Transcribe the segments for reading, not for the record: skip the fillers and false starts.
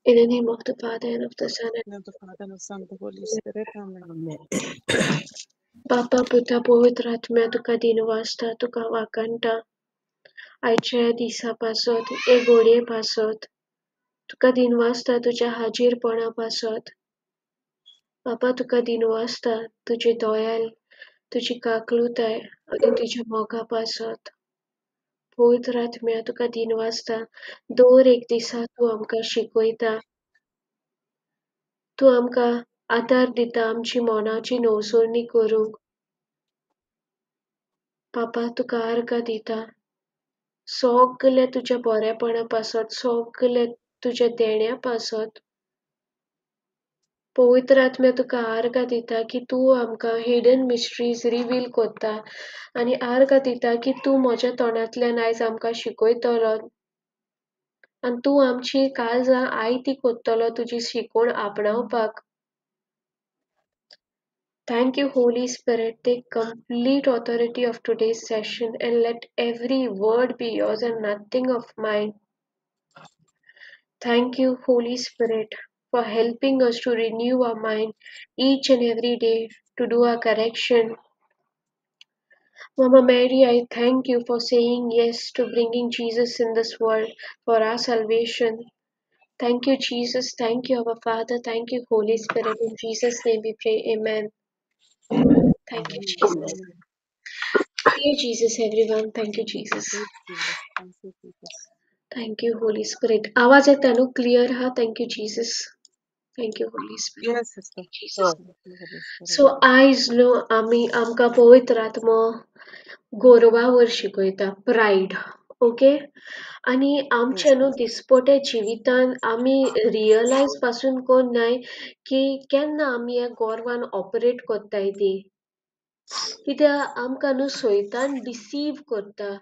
In the name of the Father and of the Son and name of the Father and of the Son and the Holy Spirit. Amen. Baba Buddha पवित्र आत्म्या तुका दिनवासता तुका वाकणटा आयच्या दिसा पासत ए घोडये पासत तुका दिनवासता तुझ्या हाजीरपणा पासत बाबा तुका दिनवासता तुझे दोयाल तुझी काकलुताय आणि तुझ्या मोगा पासत पवित्र आत्म्या तुका दिनवासता दर एक दिसा तूं आमकां शिकयता तूं आमकां आदार दिता आमची मोनाची नवसोरणी करूंक बाबा तुका आर्गां दिता सगळे तुझ्या बरेपणा पासत सगळे तुझ्या देण्या पासत पवित्र आत्म्या तुका आर्गां दिता की तूं आमकां हिडन मिस्ट्रीज रिवील करता आनी आर्गां दिता की तूं म्हज्या तोंडांतल्यान आयज आमकां शिकयतलो आनी तूं आमची काळजां आयती कोत्तलो तुजी शिकवण आपणावपाक Thank you, Holy Spirit. Take complete authority of today's session and let every word be yours and nothing of mine. Thank you, Holy Spirit, for helping us to renew our mind each and every day to do our correction. Mama Mary, I thank you for saying yes to bringing Jesus in this world for our salvation. Thank you, Jesus. Thank you, our Father. Thank you, Holy Spirit. In Jesus' name we pray. Amen. Thank you, Jesus. Amen. Dear Jesus, everyone. Thank you, Jesus. Praise Jesus. Thank you, Jesus. Thank you, Holy Spirit. आवाज येता न्हू clear हा? Thank you, Jesus. Thank you, Holy Spirit. Yes, sister. Thank you, Jesus. Thank you, Holy Spirit. So आयज न्हू आमी आमकां पवित्र आत्मो गौरवा वर शिकयता प्रायड ओके आनी Yes, आमच्या न्हू sister. दिसपट्या जिवितान आमी रियलायज पासून कोन्नाय की केन्ना आमी ह्या गोरवान ऑपरेट कोत्ताय ती कित्याक आमकां न्हू सैतान डिसीव करता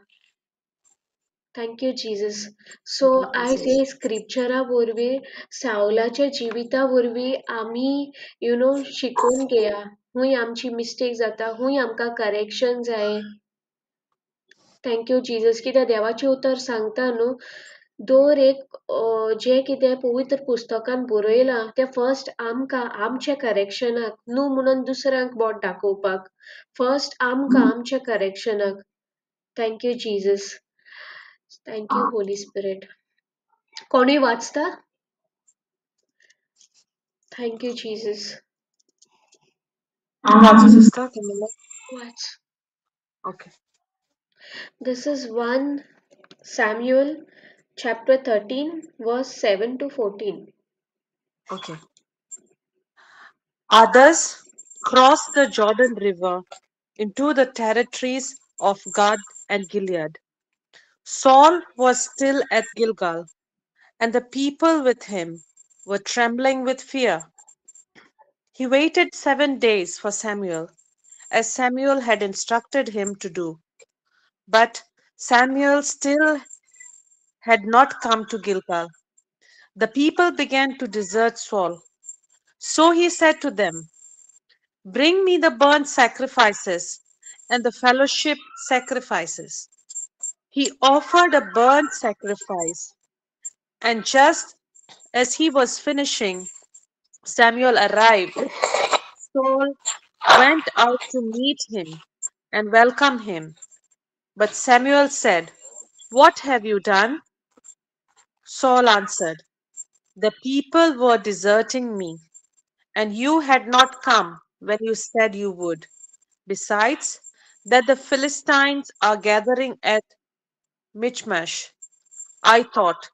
Thank you, Jesus. So, Thank you, आयज Jesus. हे स्क्रिप्चरा वरवीं सावलाच्या जिविता वरवीं आमी शिकून घेया हुंय आमची मिस्टेक जाता हुंय आमकां करेक्शन जाय थँक्यू जिजस कित्याक देवाचें उतर सांगता न्हू दर एक जें कितें पवित्र पुस्तकान बरयलां तें फर्स्ट आमकां आमच्या करेक्शनाक न्हू म्हणून दुसऱ्यांक बोट दाखोवपाक फर्स्ट आमकां आमच्या करेक्शनाक thank you Jesus thank you holy spirit कोणूय वाचता थँक्यू जिजस Sister, Camilla. वाच Okay. This is 1 Samuel chapter 13 verse 7 to 14. Okay. Others crossed the Jordan River into the territories of Gad and Gilead. Saul was still at Gilgal, and the people with him were trembling with fear. He waited 7 days for Samuel, as Samuel had instructed him to do. But Samuel still had not come to Gilgal. The people began to desert Saul. So he said to them, "Bring me the burnt sacrifices and the fellowship sacrifices." He offered a burnt sacrifice, and just as he was finishing, Samuel arrived. Saul went out to meet him and welcome him. But Samuel said, "What have you done?" Saul answered, "The people were deserting me, and you had not come when you said you would. Besides, that the Philistines are gathering at Michmash. I thought,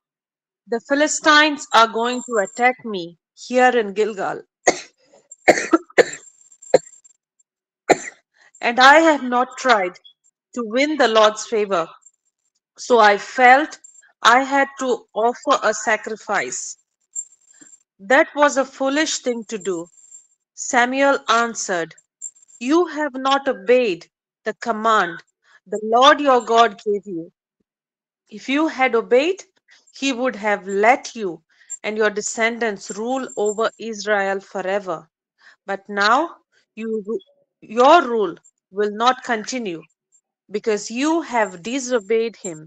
the Philistines are going to attack me here in Gilgal, and I have not tried to win the Lord's favor. So I felt I had to offer a sacrifice. That was a foolish thing to do." Samuel answered, "You have not obeyed the command the Lord your God gave you. If you had obeyed, he would have let you and your descendants rule over Israel forever. But now your rule will not continue because you have disobeyed him."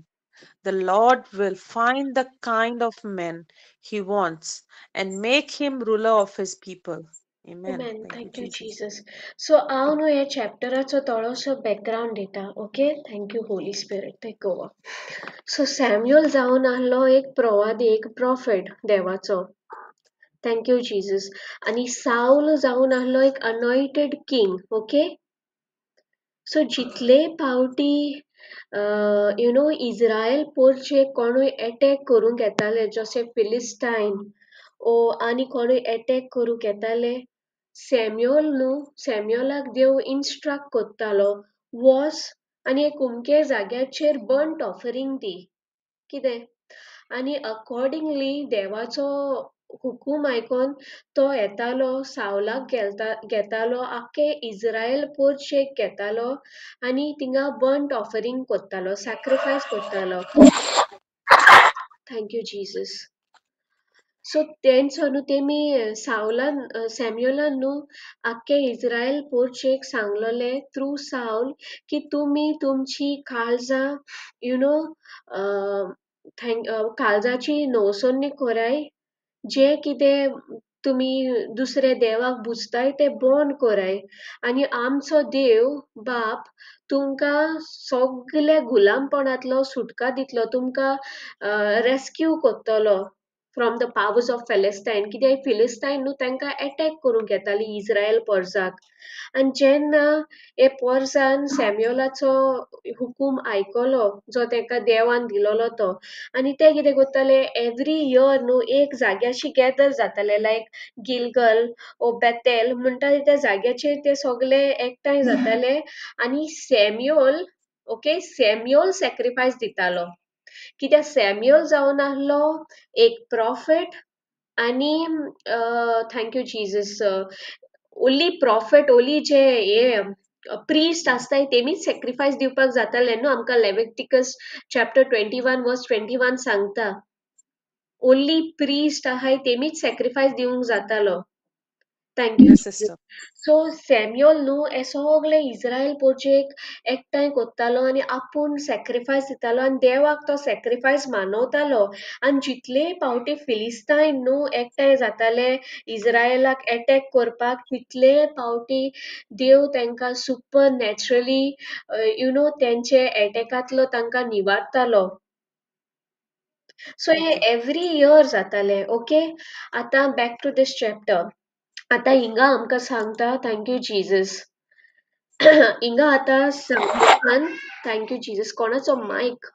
The Lord will find the kind of man he wants and make him ruler of his people. Amen. Amen. Thank you, Thank you, Jesus. Jesus. So हांव न्हू ह्या चॅप्टराचो थोडोसो background दिता. Okay, thank you Holi Spirit. Take over. So Samuel जावन आहलो एक प्रवादी, एक प्रॉफिट देवाचो. Thank you Jesus. आणि साऊल जावन आहलो एक अनॉइंटेड किंग. ओके. सो जितले फावटी इज्रायल पोरचे कोणूय अटॅक करूंक येताले जशे फिलिस्टायन ओ आनी कोणूय अटॅक करूंक येताले सॅम्युअलाक देव इन्स्ट्रक्ट कोत्तालो वॉस आनी एक उमके जाग्याचेर बर्न्ट ऑफरिंग दी कितें आनी अकॉर्डिंगली देवाचो हुकूम आयकोन तो येतालो सावलाक घेतालो आख्खे इज्रायल पोरचेक घेतालो आनी थिंगा बर्न्ट ऑफरिंग कोत्तालो सॅक्रिफायस कोत्तालो थँक यू जीसस सो तेंचो न्हू तेमी सॅम्युअलान न्हू आख्खे इज्रायल पोरचेक सांगलोले थ्रू साऊल की तुमी तुमची काळजां काळजाची नवसोनी कोराय जे कितें तुमी दुसरे देवाक बुजताय ते बंद कोराय आनी आमचो देव बाप तुमकां सगळे गुलामपणांतलो सुटका दितलो तुमकां रेस्क्यू कोत्तलो from the powers of Philistine कित्याक फिलिस्टायन न्हू तांकां अटॅक करूंक येताली इज्रायल पोरसाक आनी जेन्ना हे पोरसान सॅम्युअलाचो हुकूम आयकलो जो ताका देवान दिलोलो तो आनी ते कितें कोत्ताले एवरी इयर न्हू एक जाग्याची गॅदर जाताले लायक गिलगल ओ बेतेल म्हणटा त्या जाग्याचेर ते सगळे एकठांय जाताले आनी सॅम्युअल सॅक्रिफायस दितालो कित्याक सॅम्युअल जावन आहलो एक प्रॉफिट आनी thank you Jesus only prophet only जे हे प्रिस्ट आसताय तेमीच सॅक्रिफायस दिवपाक जाताले न्हू आमकां लेविटिकस चॅप्टर 21 वर्स 21 सांगता ओन्ली प्रिस्ट आहाय तेमीच सॅक्रिफायस दिवंक जातालो thank you Yes, Jesus sister. So Samuel न्हू हे सगळे इज्रायल पोरचेक एकठांय कोत्तालो आनी आपूण सॅक्रिफायस दितालो आनी देवाक तो सॅक्रिफायस मानवतालो आनी जितले फावटी फिलिस्तायन न्हू एकठांय जाताले इज्रायलाक अटॅक करपाक तितले फावटी देव तांकां सुपर नॅचरली तेंचे अटॅकांतलो तांकां निवारतालो सो हे Okay. एवरी इयर जाताले ओके आतां बॅक टू दिस चॅप्टर आतां हिंगा आमकां सांगता थँक यू जीजस हिंगा आतां सांगतान थँक यू जीजस कोणाचो मायक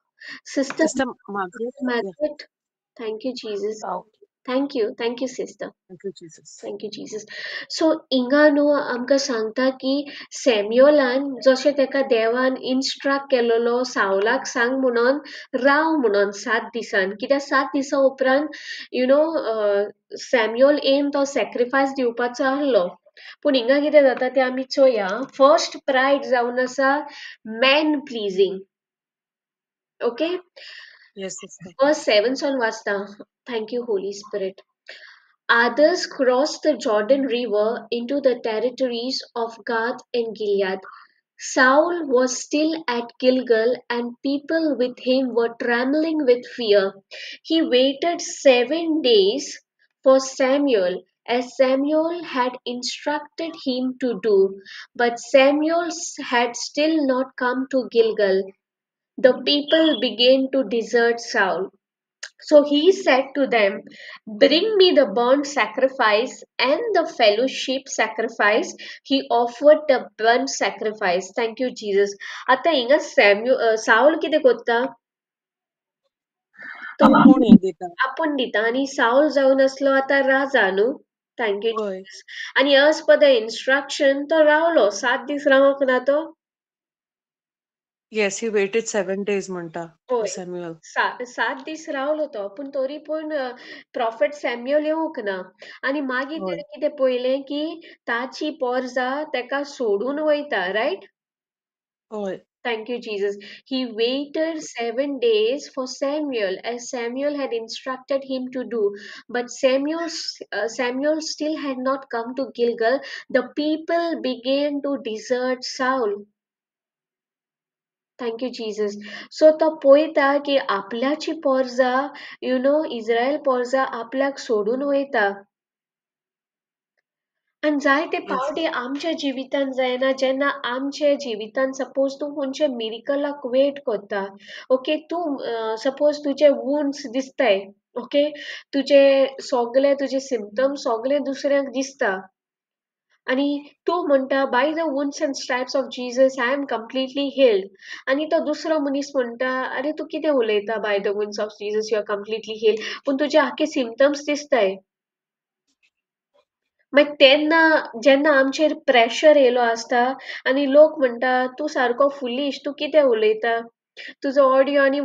sister Sister Margaret. Yeah. Margaret thank you Jesus Oh, thank you sister thank you, Jesus. Thank you Jesus so हिंगा न्हू आमकां सांगता की सॅम्युअलान जशें ताका देवान इन्स्ट्रक्ट केलोलो सावलाक सांग म्हणून राव म्हणून 7 दिसान कित्याक 7 दिसा उपरांत सॅम्युअल येवन तो सॅक्रिफायस दिवपाचो आहलो पूण हिंगा कितें जाता तें आमी चोया फर्स्ट प्रायड जावन आसा man pleasing okay Yes, sister. Verse 7 सावन वाचता thank you Holi spirit Others crossed the Jordan River into the territories of Gad and Gilead. Saul was still at Gilgal, and people with him were trembling with fear. He waited 7 days for Samuel, as Samuel had instructed him to do. But Samuel had still not come to Gilgal. The people began to desert Saul. So he said to them, bring me the burnt sacrifice and the fellowship sacrifice. He offered the burnt sacrifice. Thank you, Jesus. आता हिंगा Saul कितें कोत्ता तो आपूण हें दिता. आपण दिता आणि साऊल जावन असलो आता राजा न्हू थँक यू होय. जीजस आणि as per the instruction तो रावलो 7 दीस रावोंक ना तो Yes, he waited 7 days म्हणटा होय Samuel. 7 दीस रावलो तो पूण तरी पूण प्रॉफिट सॅम्युअल येवंक ना आनी मागीर होय. तेणें कितें पळयलें की ताची पोरजां तेका सोडून वयता रायट होय. Thank you, Jesus. He waited 7 days for Samuel, as Samuel had instructed him to do. But Samuel still had not come to Gilgal. The people began to desert Saul. Thank you Jesus. So तो पळयता की आपल्याची पोरजा इस्रायल पोरजा आपल्याक सोडून वयता. आनी जायते Yes. पावटी आमच्या जिवितान जायना जेन्ना आमचे जिवितान सपोज तूं खंयचे मिरिकलाक वेट कोत्ता. ओके तूं सपोज तुजे वुंड्स दिसताय. ओके तुजे सोगले तुजे सिम्पटम्स सोगले दुसऱ्यांक दिसता. आनी तूं म्हणटा by the wounds and stripes of Jesus I am completely healed. आनी तो दुसरो मनीस म्हणटा अरे तूं कितें उलयता by the wounds of Jesus you are completely healed पूण तुजे आख्खे सिम्पटम्स दिसताय. मागीर तेन्ना जेन्ना आमचेर प्रेशर येयलो आसता आनी लोक म्हणटा तूं सारको फुलीश तूं कितें उलयता तुजो ऑडियो आनी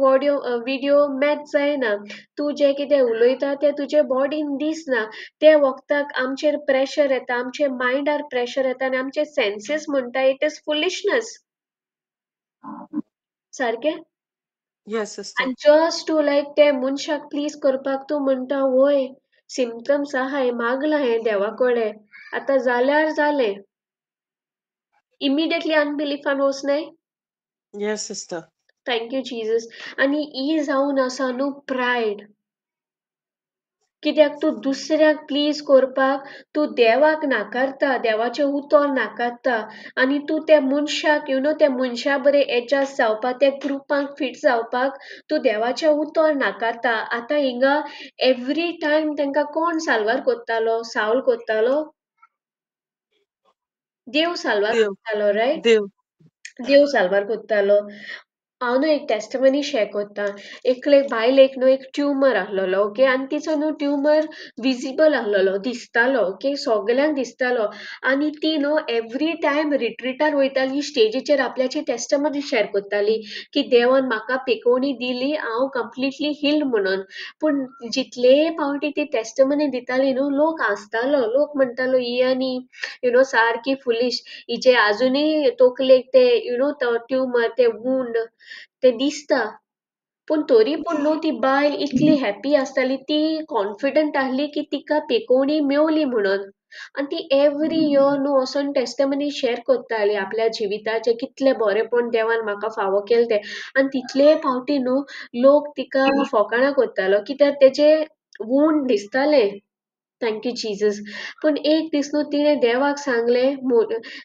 विडियो मॅच जायना तूं जें कितें उलयता तें तुजे बॉडीन दिसना ते वखदाक आमचेर प्रेशर येता आमचे मायंडार प्रेशर येता आनी आमचे सेन्सीस म्हणटा इट इज फुलिशनस सारकें Yes, sister. आनी जस्ट टू लायक ते मनशाक प्लीज करपाक तूं म्हणटा वय सिम्पटम्स आहाय मागला हें देवा कडेन आतां जाल्यार जालें इमिडियटली अनबिलीफान वचनाय Yes, sister. Thank you Jesus आनी ही जावन आसा न्हू प्रायड कित्याक तूं दुसऱ्याक प्लीज करपाक तूं देवाक नाकारता देवाचें उतर नाकारता आनी तूं त्या मनशाक त्या मनशा बरें एडजस्ट जावपाक त्या ग्रुपाक फीट जावपाक तूं देवाचें उतर नाकारता आतां हिंगा एवरी टायम तांकां कोण साल्वार कोत्तालो सावल कोत्तालो देव साल्वार Dev. कोत्तालो रायट Dev. देव साल्वार कोत्तालो हांव न्हू एक टेस्टमनी शेअर कोत्ता एकले बायलेक न्हू एक ट्युमर आहलोलो ओके आनी तिचो न्हू ट्युमर विजिबल आहलोलो दिसतालो ओके सगल्यांक दिसतालो आनी ती न्हू एवरी टायम रिट्रिटार वयताली स्टेजीचेर आपल्याची टेस्टमनी शेअर कोत्ताली की देवान म्हाका पेकोवणी दिली हांव कंप्लिटली हील्ड म्हणून पूण जितले फावटी ती टेस्टमनी दिताली न्हू लोक हांसतालो लोक म्हणटालो ही आनी सारकी फुलीश हिचे आजुनूय तोकलेक ते तो ट्युमर ते वूंड ते दिसता पूण तरी पूण न्हू ती बायल इतली हॅप्पी आसताली ती कॉन्फिडंट आहली की तिका पेकोवणी मेवली म्हणून आनी ती एवरी इयर न्हू वसोन टेस्टमनी शेअर कोत्ताली आपल्या जिविताचे कितले बरेपण देवान म्हाका फावो केले ते आनी तितले फावटी न्हू लोक तिका फकाणां कोत्तालो कित्याक तेचे वूंड दिसताले थँक यू जीसस पूण एक दीस न्हू तिणें देवाक सांगलें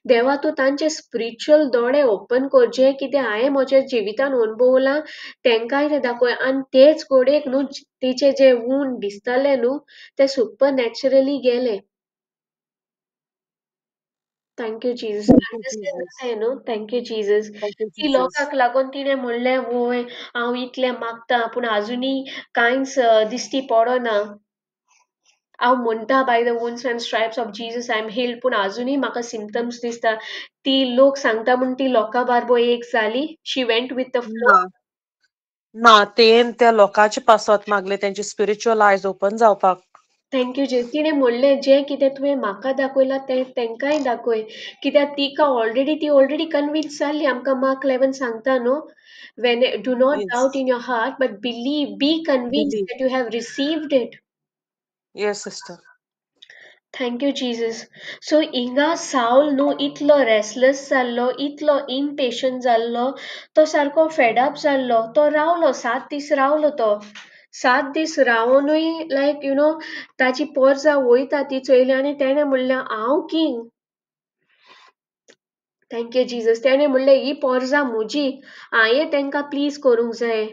देवा तूं तांचे स्पिरिच्युअल दोळे ओपन कर जे कितें हांवें म्हज्या जिवितान अणभवलां तेंकाय ते दाखय आनी तेच घोडयेक न्हू तिचे जे वूंड दिसताले न्हू ते सुपर नॅचरली गेले thank you Jesus Thank you, understand Jesus. जाताय न्हू thank you Jesus Thank you, ती Jesus. लोकांक लागून तिणें म्हणलें वय हांव इतलें मागता पूण आजुनूय कांयच दिश्टी पडना हांव म्हणटा by the wounds and stripes of Jesus I am healed पूण आजुनूय म्हाका सिम्पटम्स दिसता ती लोक सांगता म्हूण ती लोकां बारबो एक जाली she went with the flow ना ना तेन त्या लोकांचे पासत मागले त्यांची स्पिरिच्युअल आयज ओपन जावपाक थँक यू जे तिणें म्हणलें जें कितें तुवें म्हाका दाखयलां तें तेंकांय दाखय कित्याक ती ऑलरेडी कन्विन्स जाल्ली आमकां मार्क 11 सांगता न्हू when do not yes doubt in your heart but believe be convinced believe that you have received it. Yes sister thank you Jesus so हिंगा सावल न्हू इतलो रेस्टलेस जाल्लो इतलो इनपेशंट जाल्लो तो सारको फेडअप जाल्लो तो रावलो 7 दीस रावलो तो 7 दीस रावनूय लायक ताची पोरजां वयता ती चोयली आनी तेणें म्हणलें हांव किंग थँक यू जीसस तेणें म्हणलें ही पोरजां म्हजी हांवें तेंकां प्लीज करूंक जाय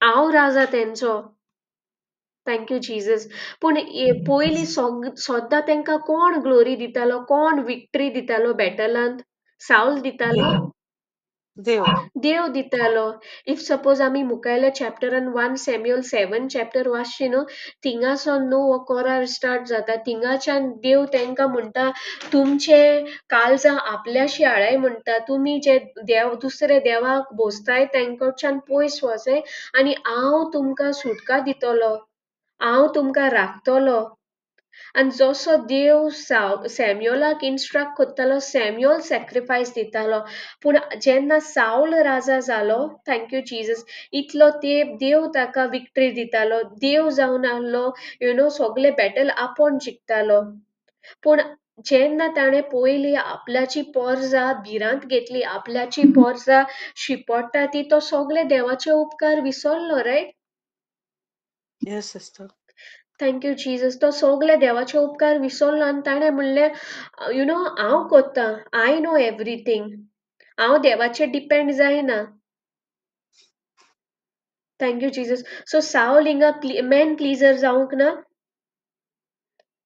हांव राजा तेंचो थँक यू जीसस पूण पयलीं सोद्दां तेंकां कोण ग्लोरी दितालो कोण विक्ट्री दितालो बॅटलांत सावल दितालो देव देव दितालो इफ सपोज आमी मुखायल्या चॅप्टरान 1 सॅम्युअल 7 चॅप्टर वाचची न्हू थिंगासोन न्हू हो कोरार स्टार्ट जाता थिंगाच्यान देव तेंकां म्हणटा तुमचे काळजां आपल्याशी हाळय म्हणटा तुमी जे दुसरे देवाक भोसताय तेंकडच्यान पयस वचय आनी हांव तुमकां सुटका दितलो हांव तुमकां राखतलो आनी जसो देव सॅम्युअलाक इन्स्ट्रक्ट कोत्तालो सॅम्युअल सॅक्रिफायस दितालो पूण जेन्ना सावल राजा जालो थँक यू जीसस इतलो तेंप देव ताका विक्ट्री दितालो देव जावन आहलो सगळे बॅटल आपूण जिखतालो पूण जेन्ना ताणें पळयली आपल्याची पोरजां भिरांत घेतली, आपल्याची पोरजां शिंपडटा ती, तो सगळे देवाचे उपकार विसरलो, right? Yes, sister. Thank you Jesus. तो सगळे देवाचे उपकार विसरलो आनी ताणें म्हणलें, यू नो हांव कोत्तां, आय नो एवरीथींग, हांव देवाचेर डिपेंड जायना. Thank you Jesus. So Saul हिंगा मॅन प्लीजर जावंक ना.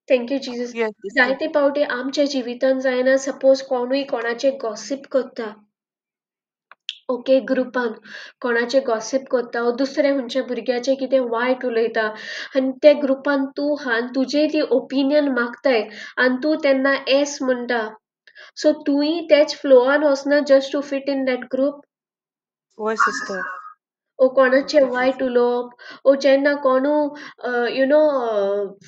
Thank you Jesus. Yes, sister. जायते पावटी आमच्या जिवितान जायना, सपोज कोणूय कोणाचे गॉसिप करता, ओके, ग्रुपान कोणाचे गॉसिप करता, दुसरे खंयच्या भुरग्याचे कितें वायट उलयता आनी ते ग्रुपान तूं हा आनी तुजे ती ओपिनियन मागताय आनी तूं तेन्ना एस म्हणटा, सो तुयी तेच फ्लोआन वचना just to fit in that group. Why, sister? ओ Thank कोणाचे you, वायट Jesus. उलोवप, ओ जेन्ना कोणू यू नो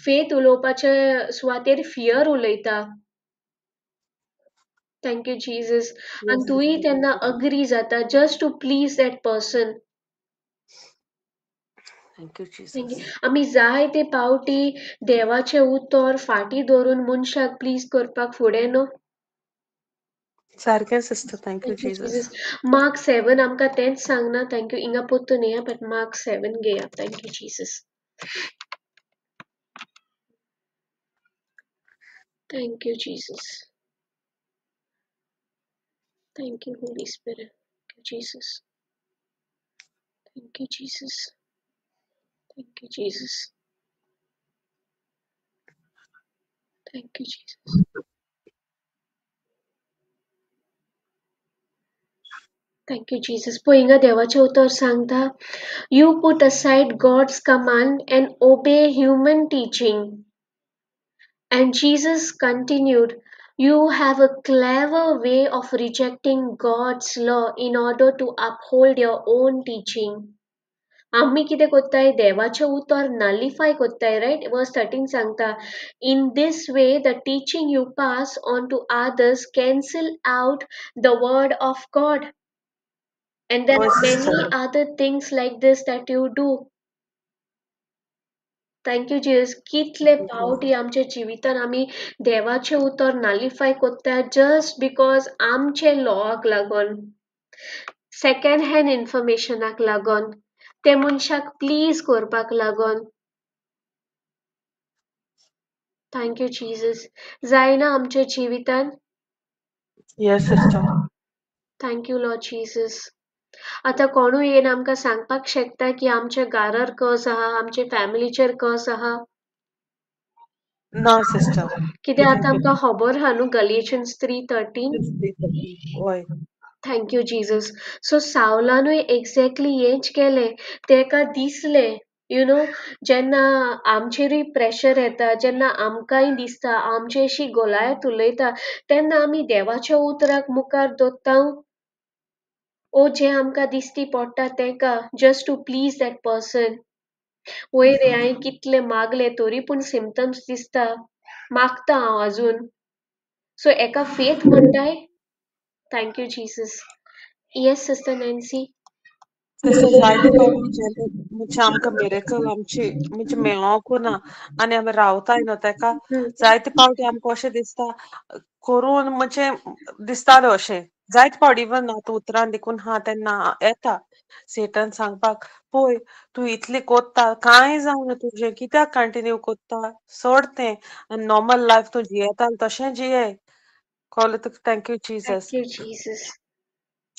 फेथ उलोवपाचे सुवातेर फियर उलयता. Thank you Jesus. Yes, आनी तुयी sister. Thank तेन्ना you. अग्री जाता just to please that person. Thank you, Jesus. आमी जायते पावटी देवाचे उतर फाटी दवरून मनशाक प्लीज करपाक फुडें न्हू. सारकें, sister. Thank you, thank you Jesus. Jesus. Mark 7 आमकां तेंच सांगना. Thank you. हिंगा पोत्तून येया, बट मार्क 7 घेया. Thank you Jesus. Thank you Jesus. Thank you Holi spirit. Thank you Jesus. Thank you Jesus. Thank you Jesus. Thank you Jesus. Thank you Jesus. पळय हिंगा देवाचें उतर सांगता, you put aside God's command and obey human teaching. And Jesus continued, you have a clever way of rejecting God's law in order to uphold your own teaching. आम्ही कितें कोत्ताय, देवाचे उतर नलिफाय कोत्ताय, राईट? वर्स 13 सांगता, in this way the teaching you pass on to others cancel out the word of God. And there Why, are sister? many other things like this that you do. Thank you Jesus. कितले Thank you, पावटी Jesus. आमच्या जिवितान आमी देवाचे उतर नालिफाय कोत्ता just because आमचे lock लागून, second hand इन्फॉर्मेशनाक लागून, ते मनशाक प्लीज करपाक लागून. Thank you Jesus. जायना आमच्या जिवितान. Yes, sister. Thank you Lord Jesus. आतां कोणूय येवन आमकां सांगपाक शकता की आमच्या घारार कस आहा, आमच्या फॅमिलीचेर कस आहा. No, sister. कित्याक Thank आतां you, आमकां खबर आहा न्हू Galatians 3:13. Jesus. Why? Thank you Jesus. So सावलानूय एक्झॅक्टली हेंच केलें. तेका दिसलें, यू नो, जेन्ना आमचेरूय प्रेशर येता, जेन्ना आमकांय दिसता आमची अशी गोलायत उलयता, तेन्ना आमी देवाच्या उतराक मुखार दवरता, ओ जें आमकां दिश्टी पडटा तेका, just to please that person. वयर रे हांवें कितले मागले तरी पूण सिम्पटम्स दिसता, मागता हांव अजून. सो एका फेथ म्हणटाय. Thank you Jesus. Yes sister Nancy. तसं जायते फावटी जेन्ना म्हणजे आमकां मिरेकल आमची म्हणजे मेळोंकू ना आनी आमी रावताय न्हू तेका जायते फावटी आमकां अशें दिसता करून म्हणजे दिसतालें अशें जायते फावटी इवन आतां उतरां देखून हा तेन्ना येता सेटन सांगपाक पळय तूं इतलें कोत्ता कांय जावना तुजें कित्याक कंटिन्यू कोत्ता सोड तें आनी नॉर्मल लायफ तूं जियेतालें तशें जिये कळ्ळें तुका thank you thank Jesus you Jesus.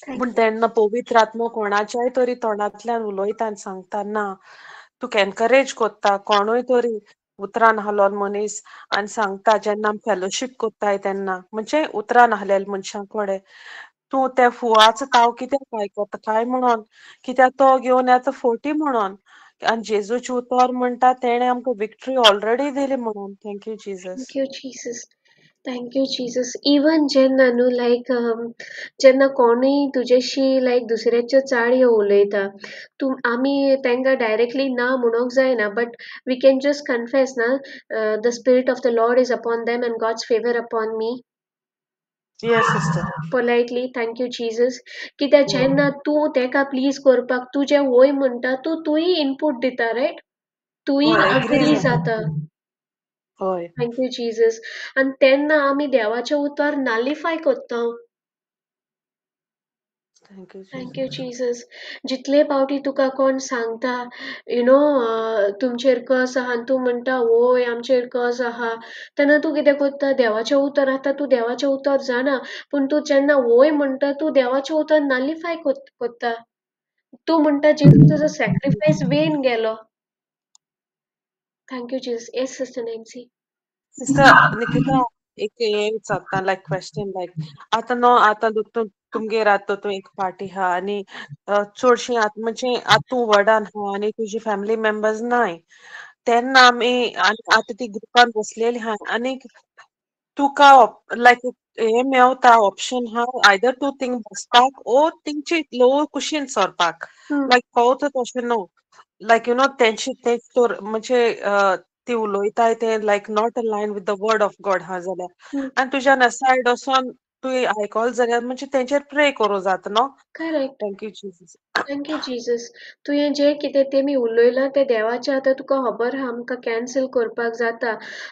पूण थँक यू. तेन्ना पवित्र आत्मो कोणाच्याय तरी तोंडांतल्यान उलोयता आनी सांगता ना तुका एनकरेज कोत्ता कोणूय तरी उतरान हालोन मनीस आनी सांगता जेन्ना आमी फेलोशीप कोत्ताय तेन्ना म्हणजे उतरान हालेल्या मनशां कडेन तूं त्या फुवाचो ताव कित्याक आयकता काय म्हणोन कित्याक तो घेवन येता फोटी म्हणोन आनी जेजूचें उतर म्हणटा तेणें आमकां विक्ट्री ऑलरेडी दिली म्हणोन thank you Jesus. Thank you Jesus. Thank you Jesus. Even जेन्ना न्हू लायक जेन्ना कोणूय तुजेशी लायक दुसऱ्याच्यो चाळयो उलयता, तूं आमी तांकां डायरेक्टली ना म्हणूंक जायना, but we can just confess ना, the spirit of the Lord is upon them and God's favour upon me. Yes sister. Politely thank you Jesus. कित्याक जेन्ना तूं तेका प्लीज करपाक तूं जें वय म्हणटा तुयी इनपूट दिता, रायट? तुयी हय एग्री अग्री जाता. जाता. हय. Thank you Jesus. आणि तेन्ना आमी देवाचें उतर नालिफाय कोत्ता. Thank you thank you Jesus. Jesus. जितले फावटी तुका कोण सांगता, यु नो, तुमचेर कस आहा आनी तूं म्हणटा वोय आमचेर कस आहा, तेन्ना तूं कितें कोत्ता? देवाचें उतर आतां तूं देवाचें उतर जाणा, पूण तूं जेन्ना वोय म्हणटा तूं देवाचें उतर नालिफाय कोत्ता. तूं म्हणटा जेजू तुजो सॅक्रिफायस वेन गेलो. Thank you Jesus. Yes sister Nancy. Sister Nikita, एक हे विचारता लायक क्वेश्चन लायक आतां न्हू आतां तुमगेर आतां तूं एक पार्टी हा आनी चडशीं आतां म्हणजे आतां तूं वडान हा आनी तुजी फॅमिली मेंबर्स नाय तेन्ना आमी आतां ती ग्रुपान बसलेली हा आनीक तुका लायक हे मेवता ऑप्शन हा आयदर तूं थिंग बसपाक ओ तेंची लोवर कुशीन सरपाक लायक कोवता तशें न्हू लायक यू नो तेंची ते तर म्हणजे ती उलोयताय ते like not in line with the word of God हा जाल्यार आनी तुज्यान सायड वोसोन तुवें आयकोल जाल्यार म्हणजे तेंचेर प्रे करूं जाता न्हू. Correct. Thank you Jesus. Thank you Jesus. तुवें जें कितें तेमी उलयलां तें देवाचें आतां तुका खबर आहा आमकां कॅन्सल करपाक जाता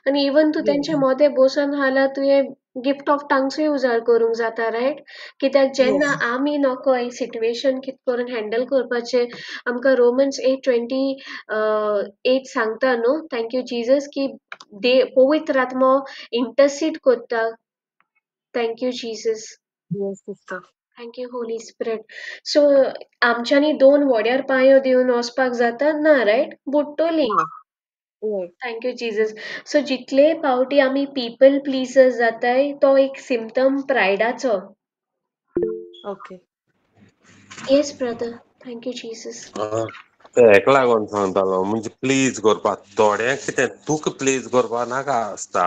आनी इवन तूं तेंचे येस मोदें बसून आहा जाल्यार तुवें गिफ्ट ऑफ टंग्सूय उजार करूंक जाता रायट. कित्याक जेन्ना येस आमी नोकोय सिट्युएशन कित करून हँडल करपाचें आमकां रोमन्स 8:28 सांगता न्हू. थँक यू जीसस की पवित्र आत्मो इंटरसीड कोत्ता. Thank you Jesus. Yes sister. Thank you Holi spirit. So आमच्यांनी 2 वोड्यार पांयो दिवन वचपाक जाता ना रायट, बुडटोलीं. ना हय. Thank you Jesus. सो जितले फावटी आमी पीपल प्लीजर जाताय तो एक सिम्पटम प्रायडाचो. Okay. Yes brother. Thank you Jesus. ते हेका लागोन सांगतालो म्हणजे प्लीज करपाक थोड्यांक कितें तुका प्लीज करपा नाका आसता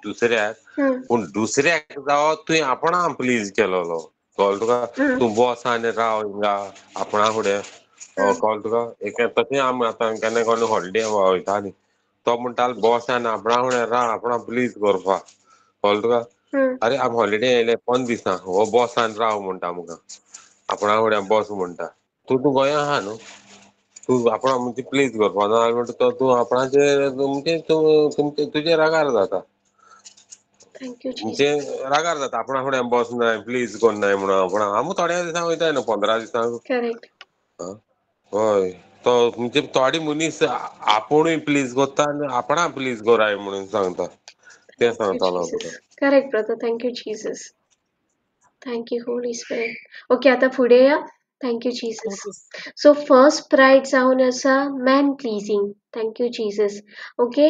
दुसऱ्याक पूण दुसऱ्याक जावो तुवें आपणा प्लीज केलोलो कळ्ळें तुका. तूं बस आनी राव हिंगा आपणा फुडें कळ्ळें तुका. एक तशें आमी आतां केन्ना कोणी हॉलिडे वयता न्ही तो म्हणटालो बस आनी आपणा फुडें राव आपणा प्लीज करपाक कळ्ळें तुका. अरे आमी हॉलिडे येयले 5 दिसां हो बस आनी राव म्हणटा आमकां आपणा फुडें बस म्हणटा. तूं गोंया आहा न्हू तूं आपणा म्हणजे प्लीज करपा ना म्हणटा तो तूं आपणाचेर म्हणजे तुमचे तुजे रागार जाता थँक यू म्हणजे जीसस. रागार जाता आपणा फुडें बसनाय प्लीज कोन्नाय म्हणून आपणा आमी थोड्या दिसांक वयताय न्हू 15 दिसांक. करेक्ट. हय तो म्हणजे थोडे मनीस आपुणूय प्लीज करता आनी आपणा प्लीज कराय म्हणून सांगता ते थँक यू सांगतालो तुका. Jesus. Correct brother. Thank you Jesus. Thank you Holi spirit. Okay आतां फुडें या. Thank you Jesus. Okay. So first pride जावन आसा man pleasing. Thank you Jesus. Okay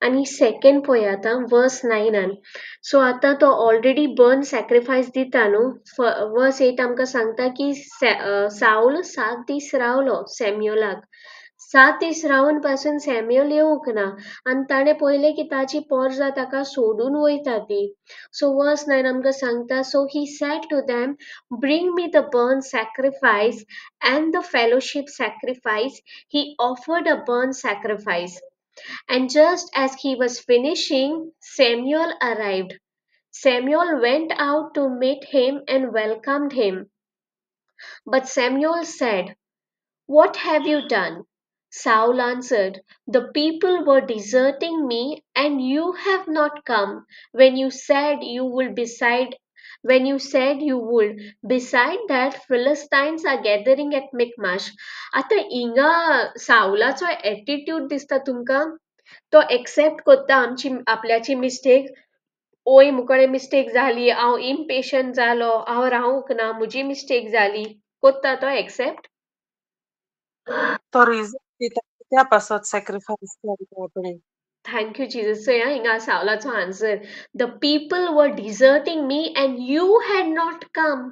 आनी सेकंड पळया आतां वर्स 9 सो आतां तो ऑलरेडी बर्न सॅक्रिफायस दिता न्हू. वर्स 8 आमकां सांगता की साऊल 7 दीस रावलो सॅम्युएलाक. 7 दीस रावन पासून सॅम्युएल येवंक ना आनी ताणें पळयलें की ताची पोरजां ताका सोडून वयता ती. So verse 9 आमकां सांगता so he said to them, bring me the burnt sacrifice and the fellowship sacrifice. He offered a burnt sacrifice. And just as he was finishing, Samuel arrived. Samuel went out to meet him and welcomed him. But Samuel said, what have you done? Saul answered, the people were deserting me, and you have not come when you said you would beside when you said you would. Beside that, Philistines are gathering at Michmash. आता इंगा सावलाचो attitude दिसता तुमकां. तो accept करता आमची आपल्याची mistake. ओय मुकडे mistake जाली हांव impatient जालो हांव रावूंक ना म्हजी मिस्टेक जाली कोत्ता तो एक्सेप्ट. तो रिझन दिता कित्या पासत सॅक्रिफायस करता आपणे. Thank you, Jesus. So, yeah, inga Saula's answer. The people were deserting me and you had not come.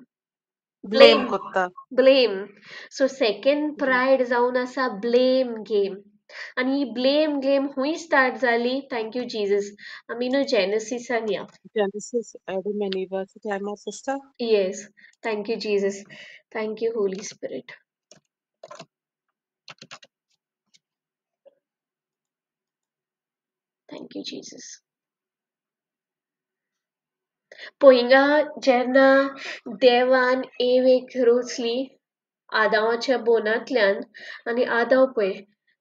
Blame Blame. कोत्ता. Blame. So, second pride जावन आसा blame game. आणि ही blame game हुई start जाली. Thank you, Jesus. आमी न्हू Genesis या. Genesis Adam and Eve time sister. Yes. Thank you, Jesus. Thank you, Holy Spirit. Thank you, Jesus. पोइंगा जेन्ना देवान एवेक रोचली आदामाच्या बोनांतल्यान आनी आदाव पळय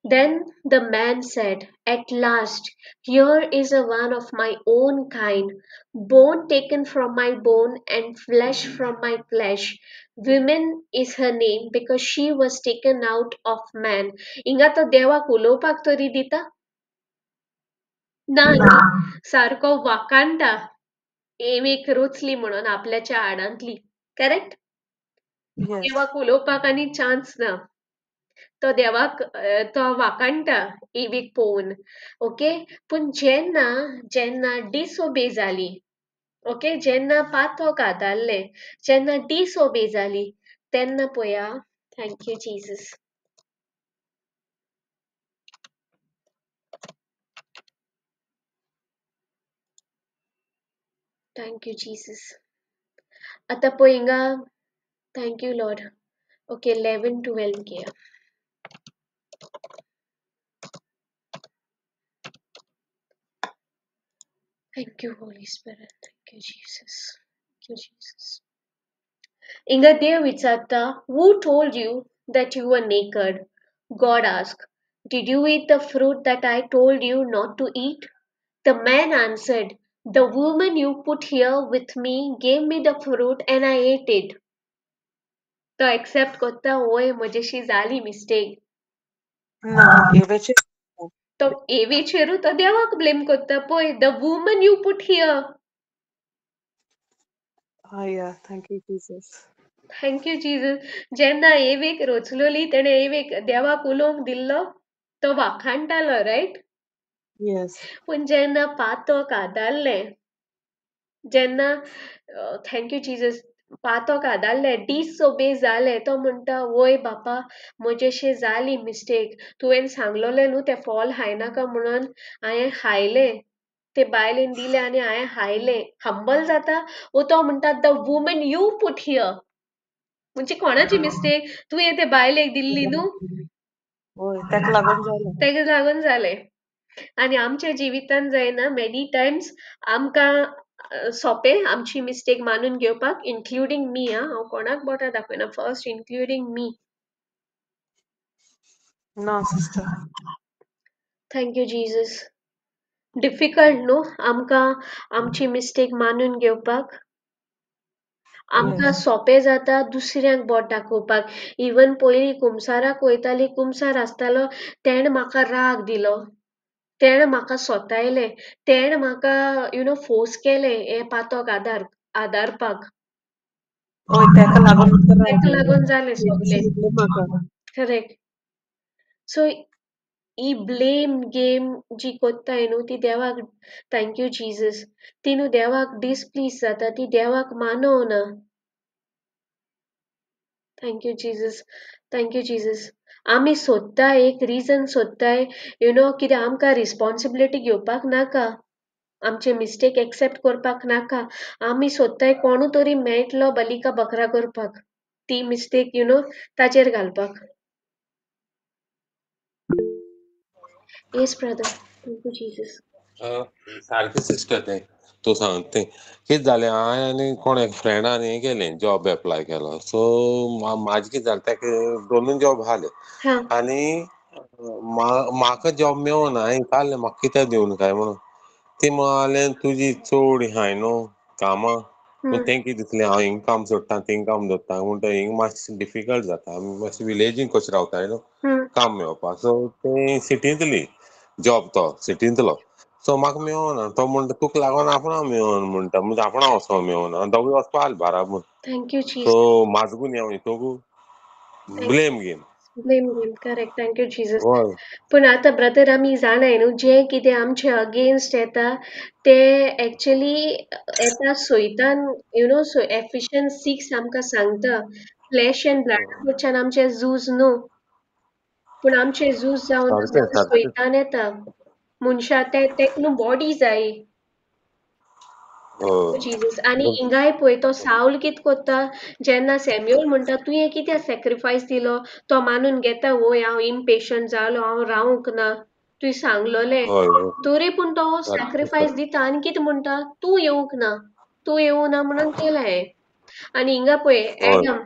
Then the man said, At last, here is a one of my own kind, bone taken from my bone and flesh from my flesh. Woman is her name because she was taken out of man. इंगा तो देवाक उलोवपाक तरी दिता? ना सारको वाकांटा एक रुचली म्हणून आपल्याच्या आडांतली. Correct? Yes. देवाक उलोवपाक आनी चान्स ना. तो देवाक तो वाकाणटा एवीक पोवन ओके पूण जेन्ना जेन्ना डिसओबे जाली ओके जेन्ना पातोक आदारले जेन्ना डिसओबे जाली तेन्ना पळया थँक्यू जीसस थँक्यू जीसस आतां पळय हिंगा thank you Lord okay 11-12 घेया Thank you, Holy Spirit. Thank you, Jesus. Thank you, Jesus. Inga Dev vicharta, who told you that you were naked? God asked, Did you eat the fruit that I told you not to eat? The man answered, The woman you put here with me gave me the fruit and I ate it. तो accept कोत्ता ओय म्हजेशी जाली mistake. ना एवेचे तो एवेचेरू तो देवाक blame कोत्ता पळय the woman you put here. yeah, thank you Jesus. Thank you, Jesus. जेन्ना एवेक रोचलोली तेणे एवेक देवाक उलोवंक दिल्लो तो वाखाणटालो रायट Yes. पूण जेन्ना पातोक आदारले जेन्ना थँक्यू जीजस पातोक आदारले डिसओबे जाले तो म्हणटा वय बापा म्हजेशे जाली मिस्टेक तुवें सांगलोलें न्हू ते फॉल खायनाका म्हणून हांवें खायले ते बायलेन दिले आनी हांवें खायले हंबल जाता वो तो म्हणटा the woman you put here म्हणजे कोणाची मिस्टेक तुवें ते बायलेक दिल्ली न्हू होय ताका लागून जालें तेका लागून जालें आनी आमच्या जिवितान जायना मेनी टायम्स आमकां सोंपें आमची मिस्टेक मानून घेवपाक इन्क्लुडींग मी हांव कोणाक बोटां दाखयना फर्स्ट इन्क्लुडींग मी ना सिस्टर थँक्यू जीजस डिफिकल्ट न्हू आमकां आमची मिस्टेक मानून घेवपाक आमकां सोंपें जाता दुसऱ्यांक बोट दाखोवपाक इवन पयलीं कुमसाराक वयताली कुमसार आसतालो तेणें म्हाका राग दिलो तेणें म्हाका सोतायलें तेणें म्हाका फोर्स केलें हे पातोक आदारपाक होय ताका लागून तेका लागून जालें सगलें म्हाका करेक्ट सो ही ब्लेम गेम जी कोत्ताय न्हू ती देवाक थँक्यू जीजस ती न्हू देवाक डिसप्लीज जाता ती देवाक मानवना थँक्यू जीजस आमी सोदताय एक रिजन सोदताय कितें आमकां रिस्पॉन्सिबिलिटी घेवपाक नाका आमचे मिस्टेक एक्सेप्ट करपाक नाका आमी सोदताय कोणू तरी मेळटलो बलिका बकरा करपाक ती मिस्टेक ताचेर घालपाक येस ब्रदर थँक्यू जीजस सारकें सिस्टर तें तूं सांगता तें कितें जालें हांवें आनी कोण एक फ्रेंडान हें केलें जॉब एप्लाय केलो सो म्हाजें कितें जालें तेका 2 जॉब आसले हा आनी म्हाका जॉब मेळोना हांवें विचारलें म्हाका कित्याक दिवना काय म्हणून ती म्हणालें तुजी चड हाय न्हू कामां तें कितें दिसलें हांव हिंग काम सोडटा थिंग काम दवरता म्हणटा हिंग मातशें डिफिकल्ट जाता आमी मातशें विलेजीन कशें रावताय न्हू काम मेळोवपाक सो तें सिटींतली जॉब तो सिटींतलो सो म्हाका मेळोना तो म्हणटा तुका लागोन आपणा मेळोना म्हणटा म्हणजे आपणा वचपा मेळोना दोगूय वचपा आसले बाराबर थँक्यू जीजस सो म्हाजो गुन्य हांव हितूंक blame game blame game correct thank you Jesus हय पूण आतां ब्रदर आमी जाणाय न्हू जें कितें आमचे अगेन्स्ट येता ते एक्चुअली येता सोयतान एफिशियन्स 6 आमकां सांगता फ्लॅश एंड ब्लडाकडच्यान आमचे झूज न्हू पूण आमचे झूज जावन सारकें सारकें सोयतान येता मनशां तेका न्हू बॉडी जाय जीजस आनी हिंगाय पळय तो सावल कित कोत्ता जेन्ना सॅम्युअल म्हणटा तुवें कित्याक सॅक्रिफायस दिलो तो मानून घेता वय हांव इम्पेशंट जालो हांव रावंक ना तुवें सांगलोलें तरी पूण तो सॅक्रिफायस दिता आनी कितें म्हणटा तूं येवंक ना तूं येवं ना म्हणून केलें हांवें आनी हिंगा पळय एडम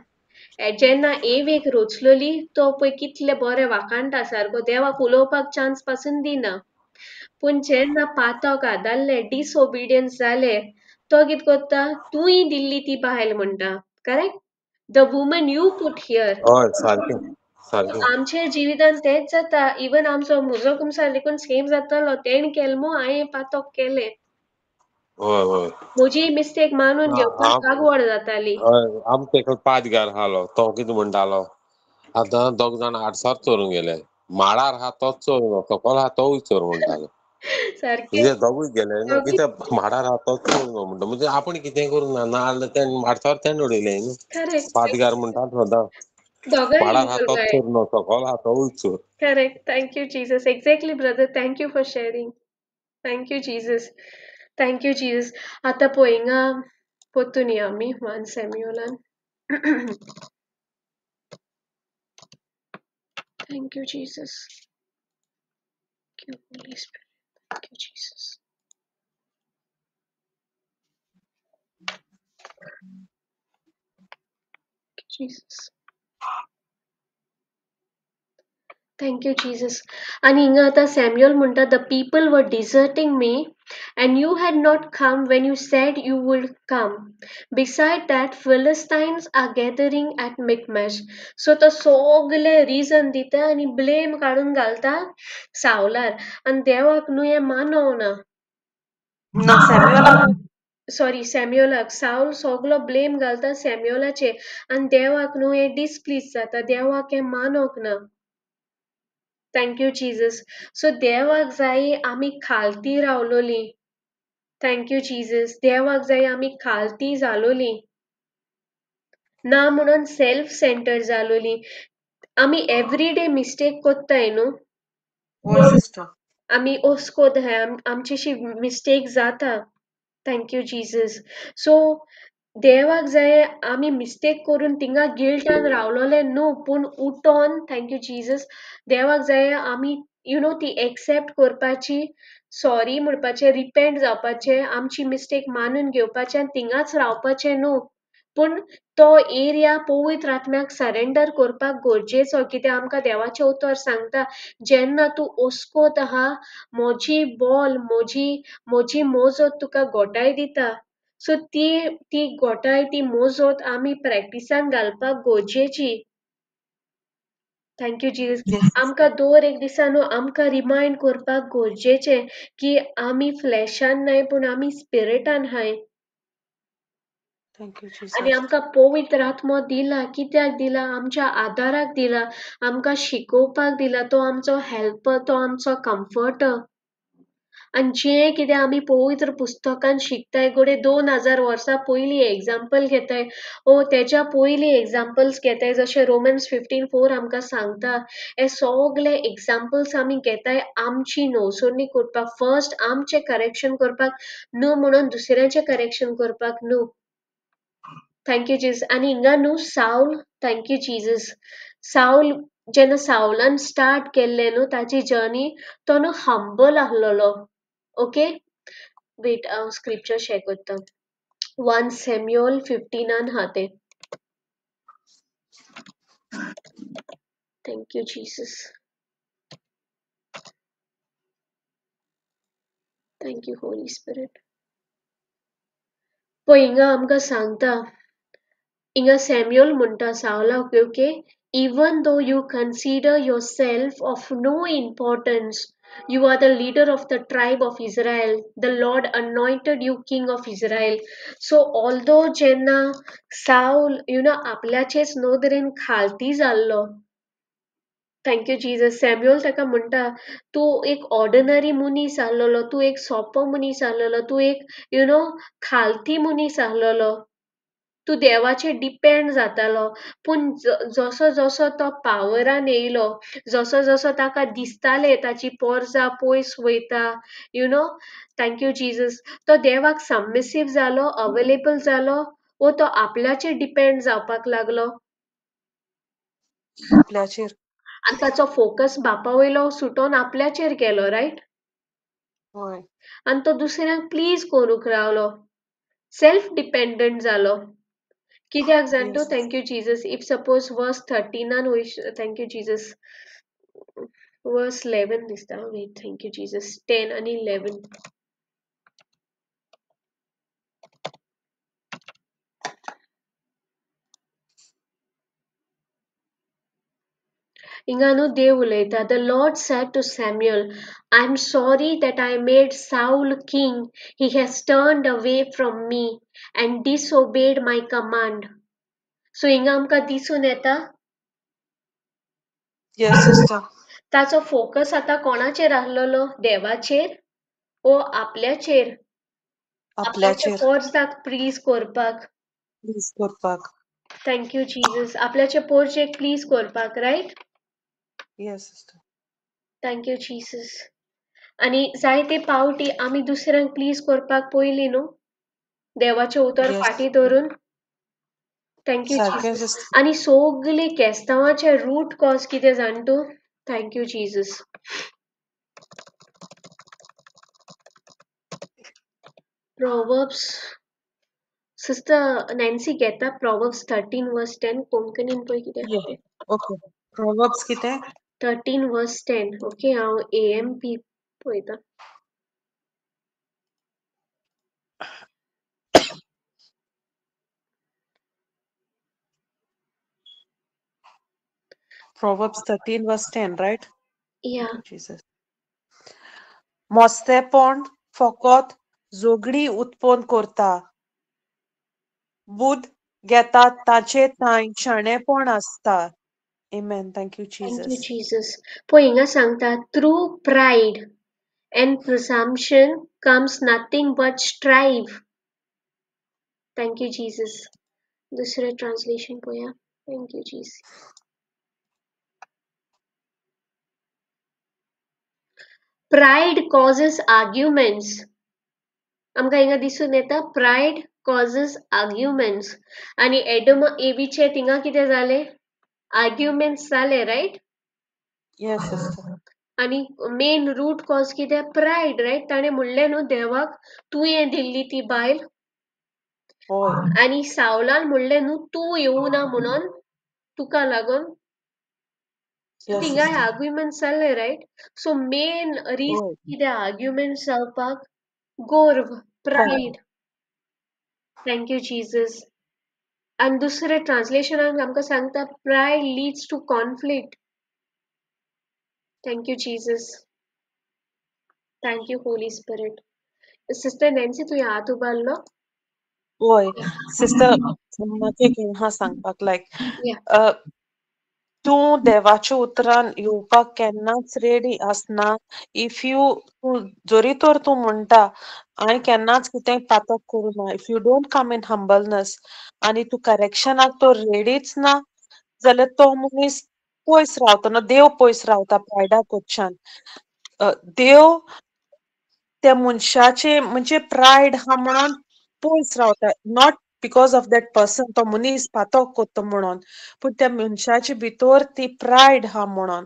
जेन्ना एवेक रोचलोली तो पळय कितले बरे वाकाणटा सारको देवाक उलोवपाक चान्स पासून दिना पूण जेन्ना पातक आदारले डिसओबिडियन्स जाले तो कित कोत्ता तुय दिल्ली ती बायल म्हणटा correct the woman you put here हय सारकें सारकें आमच्या जिवितान तेच जाता इवन आमचो म्हजो कुमसार देखून सेम जातालो तेण केलमो हांवें पातक केले हय हय म्हजी मिस्टेक मानून घेवपाक हांव लागवड जाताली आम तेका पांचगार आहालो तो कितें म्हणटालो आतां दोग जाण आडसार चोरूंक गेले माळार आहा तोच चोरूं सकयल आहा तोय चोर म्हणटालो सारकें कित्याक दोगूय गेले न्हू कित्याक माडार आहा तोच चोरूंक म्हणटा म्हणजे आपूण कितेंय करूंक ना नाजाल्यार तें आडसार तेणें उडयलें न्हू करेक्ट पांचगार म्हणटा सदां दोगांय माडार आहा इन्वॉल्व तोच जाय चोर न्हू सकयल आहा तोय चोर correct thank you Jesus exactly brother thank you for sharing thank you Jesus thank you Jesus आतां पळय हिंगा पोत्तून या आमी 1 सॅम्युएलान thank you Jesus thank you Holi spirit thank you Jesus Jesus Thank you, Jesus. And हिंगा आता Samuel म्हणटा the people were deserting me and you had not come when you said you would come. Beside that, Philistines are gathering at Michmash. So तो सगळे reason दिता आणि blame काढून घालता सावलार आणि देवाक न्हू हे मानवना ना सॅम्युएलाक सॉरी सॅम्युएलाक साऊल सगळो ब्लेम घालता सॅम्युएलाचेर आणि देवाक न्हू हे डिसप्लीज जाता देवाक हे मानोक ना थँक यू जीसस सो देवाक जाय आमी खालती रावलोली थँक यू जीसस देवाक जाय आमी खालती जालोली ना म्हणून सेल्फ सेंटर जालोली आमी एवरीडे मिस्टेक कोत्ताय न्हू होय सिस्टर आमी ओस्कोद आमचीशी मिस्टेक जाता थँक यू जीसस सो देवाक जाय आमी मिस्टेक करून थिंगा गिल्टान रावलोले न्हू पूण उठोन थँक यू जीसस देवाक जाय आमी यू नो ती एक्सेप्ट करपाची सॉरी म्हणपाचे रिपेंट जावपाचे आमची मिस्टेक मानून घेवपाचे आनी थिंगाच रावपाचे न्हू पूण तो एरिया पवित्र आत्म्याक सरेंडर करपाक गरजेचो कित्याक आमकां देवाचें उतर सांगता जेन्ना तूं ओस्कोत आहा म्हजी बॉल म्हजी मोजत तुका गोटाय दिता सो ती गोटाय ती मोजत आमी प्रॅक्टिसान घालपाक गरजेची थँक यू जीस आमकां दर एक दिसा न्हू आमकां रिमायंड करपाक गरजेचें की आमी फ्लॅशान न्हय पूण आमी स्पिरिटान हाय थँक यू आनी जीसस आमकां पवित्र आत्मो दिला कित्याक दिला आमच्या आदाराक दिला आमकां शिकोवपाक दिला तो आमचो हेल्पर तो आमचो कम्फर्टर आनी जें कितें आमी पवित्र पुस्तकान शिकताय गोडे 2000 वर्सां पयलीं एग्जाम्पल घेताय तेच्या पयलीं एग्जाम्पल्स घेताय जशें रोमन्स 15:4 आमकां सांगता हे सगळे एग्जाम्पल्स आमी घेताय आमची नवसोडणी करपाक फर्स्ट आमचें करेक्शन करपाक न्हू म्हणून दुसऱ्याचें करेक्शन करपाक न्हू थँक यू जीस आनी हिंगा न्हू Saul thank you Jesus Saul जेन्ना सावलान स्टार्ट केल्लें न्हू ताची जर्नी तो न्हू हंबल आहलोलो ओके वेट हांव स्क्रिप्चर शेअर करता 1 सॅम्युएल 15 हा तें thank you Jesus thank you Holi spirit पळय हिंगा आमकां सांगता हिंगा सॅम्युएल म्हणटा सावलाक okay even though you consider yourself of no importance you are the leader of the tribe of Israel the Lord anointed you king of Israel so although जेन्ना Saul आपल्याचेच नदरेन खालती जाल्लो थँक यू जीसस सॅम्युएल ताका म्हणटा तूं एक ordinary मनीस आहलोलो तूं एक सोंपो मनीस आहलोलो तूं एक खालती मनीस आहलोलो तूं देवाचेर डिपेंड जातालो पूण जसो जसो तो पावरान येयलो जसो जसो ताका दिसतालें ताची पोरजां पयस वयता थँक यू जीसस तो देवाक सबमिसीव जालो अवेलेबल जालो तो आपल्याचेर डिपेंड जावपाक लागलो आपल्याचेर आनी ताचो फोकस बापा वयलो सुटोन आपल्याचेर गेलो रायट होय आनी तो दुसऱ्यांक प्लीज करूंक रावलो सेल्फ डिपेंडंट जालो कित्याक जाणटो? Yes. Thank you Jesus. If suppose verse 13 thank you Jesus. Verse 11 दिसता. Wait, thank you Jesus. 10 आणि 11. हिंगा न्हू देव उलयता. The Lord said to Samuel, I'm sorry that I made Saul king. He has turned away from me and disobeyed my command. So हिंगा आमकां दिसून येता Yes, sister. ताचो फोकस आता कोणाचेर आहलोलो? देवाचेर ओ आपल्याचेर? आपल्याच्या आपल्याचेर पोरसाक प्लीज करपाक. प्लीज करपाक. Thank you Jesus. आपल्याच्या पोरचेक प्लीज करपाक, right? Yes, sister. Thank you Jesus. आणि जायते पावटी आमी दुसऱ्यांक प्लीज करपाक पयली न्हू देवाचे उतर Yes, फाटी धरून. थँक यू सारकें जीसस. sister. आणि सगळे केस्तांवाचे रूट कॉज कितें जाण तूं? Thank you Jesus. Proverbs. Sister Nancy घेता Proverbs 13 verse 10 कोंकणीन पळय कितें Yeah. आहा तें. Okay. Proverbs कितें? 13 verse 10. ओके हांव AMP पळयता. Proverbs 13 verse 10, right? या Thank you, Jesus. मोस्तेपण फकत जोगडी उत्पन्न करता. बुध घेता ताचे थंय शाणेपण आसता. Amen. Thank you, thank you Jesus. Jesus. पळय हिंगा सांगता through pride and presumption comes nothing but strife. Thank you Jesus. दुसरे ट्रान्सलेशन पळया. Thank you Jesus. Pride causes arguments. आमकां हिंगा दिसून येता प्राइड causes arguments. आणि एडम एवीचे थिंगा कितें जाले? आर्ग्युमेंट्स जाले, राइट? Yes, sister. आणि मेन रूट कॉज कितें? Pride, right? ताणें म्हणलें न्हू देवाक तुवें दिल्ली ती बायल. होय. आणि सावलान म्हणलें न्हू तूं येवना म्हणून तुका लागून. Yes, थिंगा sister. आर्ग्युमेंट्स जाले, राइट? सो मेन होय. रिजन कितें आर्ग्युमेंट्स जावपाक? गर्व, Pride. Pride. Thank you Jesus. आणि दुसरे ट्रान्सलेशनान आमकां सांगता pride leads to conflict. Thank you Jesus. Thank you Holi Spirit. Sister Nancy तुवें हात उबारलो? होय. Sister, म्हाका एक हा सांगपाक लायक या तूं देवाच्या उतरान येवपाक केन्नाच रेडी आसना इफ तूं जरी तर तूं म्हणटा हांवें केन्नाच कितेंय पातक करूना if you don't come in humbleness आनी तूं करेक्शनाक तो रेडीच ना जाल्यार तो मनीस पयस रावता न्हू देव पयस रावता प्रायडाक वचच्यान. देव त्या मनशाचे म्हणजे प्रायड हा म्हणून पयस रावता not because of that person तो मनीस पातक कोत्ता म्हणून पूण त्या मनशाचे भितर ती प्रायड हा म्हणून.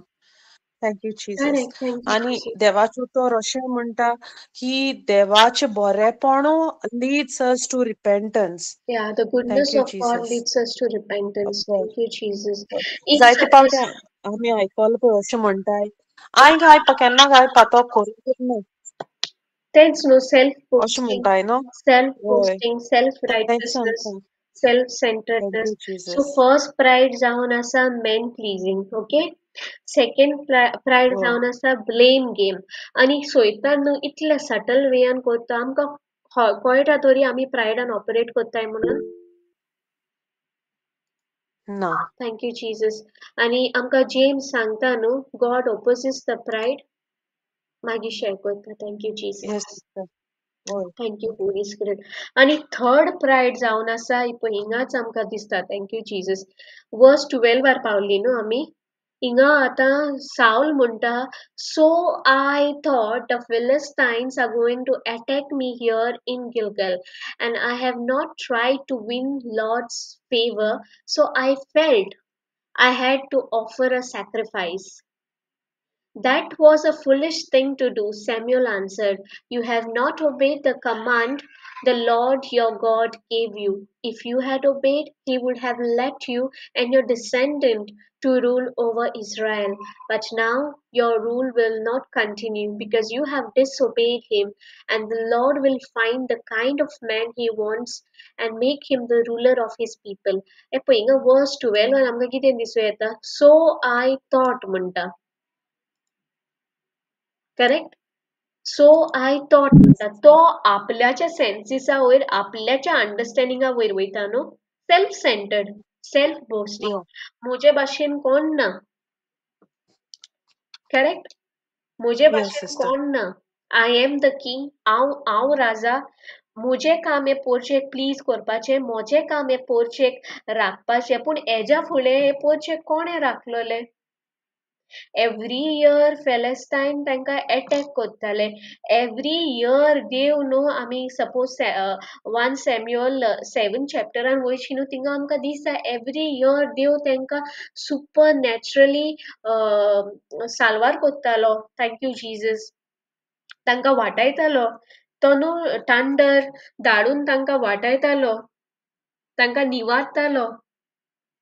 Thank you Jesus. Correct. Thank you आनी जीसस. देवाचो उतर अशें म्हणटा की देवाचे बरेपणू leads us to repentance. Yeah, the goodness thank you of God Jesus. leads us to repentance. हय. Thank you, Jesus. हय. If जायते suppose, पावटी आमी आयकलां पळय अशें म्हणटाय हांवें केन्ना हांवें पातक करूंकूच ना there's no अशें self-boasting, म्हणटाय न्हू. हय. self-boasting, तेंच self-righteousness, सांगता. Thank self-centeredness. you, So Jesus. first pride जावन आसा men pleasing, okay? Second pride हय. जावन आसा blame game. आणि सोयतान न्हू इतल्या subtle wayan करता आमकां कळटा तरी आमी प्रायडान ऑपरेट करताय म्हणून. ना. Thank you Jesus. आणि आमकां जेम्स सांगता न्हू गॉड ओपोजीस द प्रायड. मागीर शेअर करता. Thank you Jesus. Yes sister. हय. Thank you Holi spirit. आणि थर्ड प्रायड जावन आसा हिंगाच आमकां दिसता. Thank you Jesus. वर्स 12 वार पावली न्हू आमी. हिंगा आतां साऊल म्हणटा so I thought the Philistines are going to attack me here in Gilgal and I have not tried to win Lord's favor so I felt I had to offer a sacrifice. That was a foolish thing to do, Samuel answered. You have not obeyed the command the Lord your God gave you. If you had obeyed, he would have let you and your descendant to rule over Israel. But now your rule will not continue because you have disobeyed him, and the Lord will find the kind of man he wants and make him the ruler of his people. पळय हिंगा verse 12 आमकां कितें दिसूं येता? So I thought म्हणटा. Correct so I thought म्हणटा तो आपल्याच्या सेन्सिसा वयर आपल्याच्या अंडरस्टँडिंगा वयर वयता न्हू self centred self boasting Yeah. म्हजे भाशेन कोण ना करेक्ट म्हजे Yes, भाशेन sister. कोण ना आय एम द किंग हांव राजा म्हजें काम हे पोरचेक प्लीज करपाचें म्हजें काम हे पोरचेक राखपाचें पूण हेज्या फुडें हे पोरचेक कोणें राखलोले एवरी इयर फेलेस्टायन तांकां अटॅक करताले एवरी इयर देव न्हू आमी सपोज 1 सॅम्युअल 7 चॅप्टरान वयशी न्हू थिंगा आमकां दिसता एवरी इयर देव तांकां सुपर नॅचरली साल्वार करतालो थँक यू जीजस तांकां वाटायतालो तो न्हू टांडर धाडून तांकां वाटायतालो तांकां निवारतालो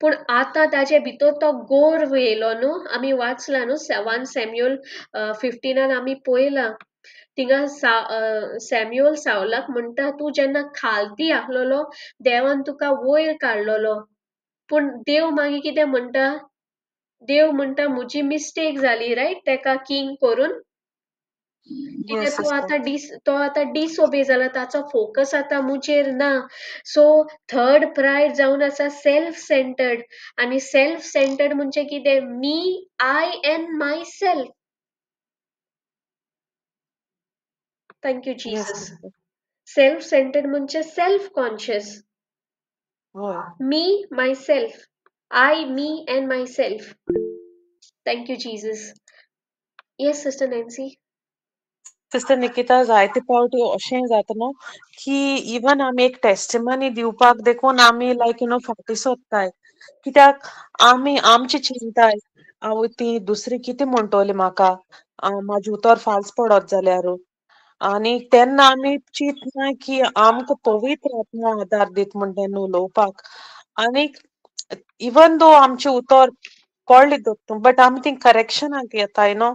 पूण आतां ताचे भितर तो गोर येयलो न्हू आमी वाचला न्हू 1 सॅम्युअल 15 आमी पळयलां थिंगा सॅम्युअल सावलाक म्हणटा तूं जेन्ना खालती आहलोलो देवान तुका वयर काडलोलो पूण देव मागीर कितें म्हणटा देव म्हणटा म्हजी मिस्टेक जाली रायट तेका किंग करून Yes, sister. तो आतां डिसओबे जाला ताचो फोकस आतां मुजेर ना सो थर्ड प्रायड जावन आसा सेल्फ सेंटर्ड आनी सेल्फ सेंटर्ड म्हणजे कितें me I and myself thank you Yes, Jesus sister. Self centred म्हणजे self conscious Boy. Me myself I me and myself thank you Jesus yes sister Nancy sister Nikita जायते फावटी अशें जाता न्हू की even आमी एक testimony दिवपाक देखून आमी लायक फाटीं सरताय कित्याक आमी आमची चिंताय हांव ती दुसरी कितें म्हणटली म्हाका म्हाजे उतर फाल्स पडत जाल्यार आनी तेन्ना आमी चिंतनाय की आमकां पवित्र आत्मा आदार दीत म्हण तेन्ना उलोवपाक आनीक इवन दो आमचे उतर पडले बट आमी ती करेक्शनाक येताय न्हू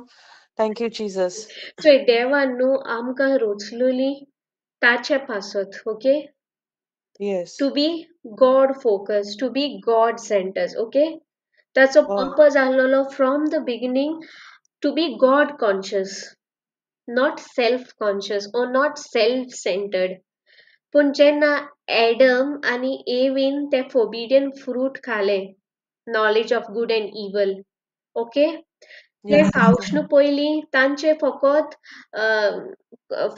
थँक यू जीजस चोय देवान न्हू आमकां रोचलोली ताचे पासत okay yes to be God focused, to be God centered, okay? That's a हय purpose aholo from the beginning to be God conscious, not self conscious or not self centered. पूण जेन्ना Adam आनी एवीन ते फोबिडियन फ्रूट खाले knowledge of good and evil okay ते yes sister खावचनू पयलीं तांचे फकत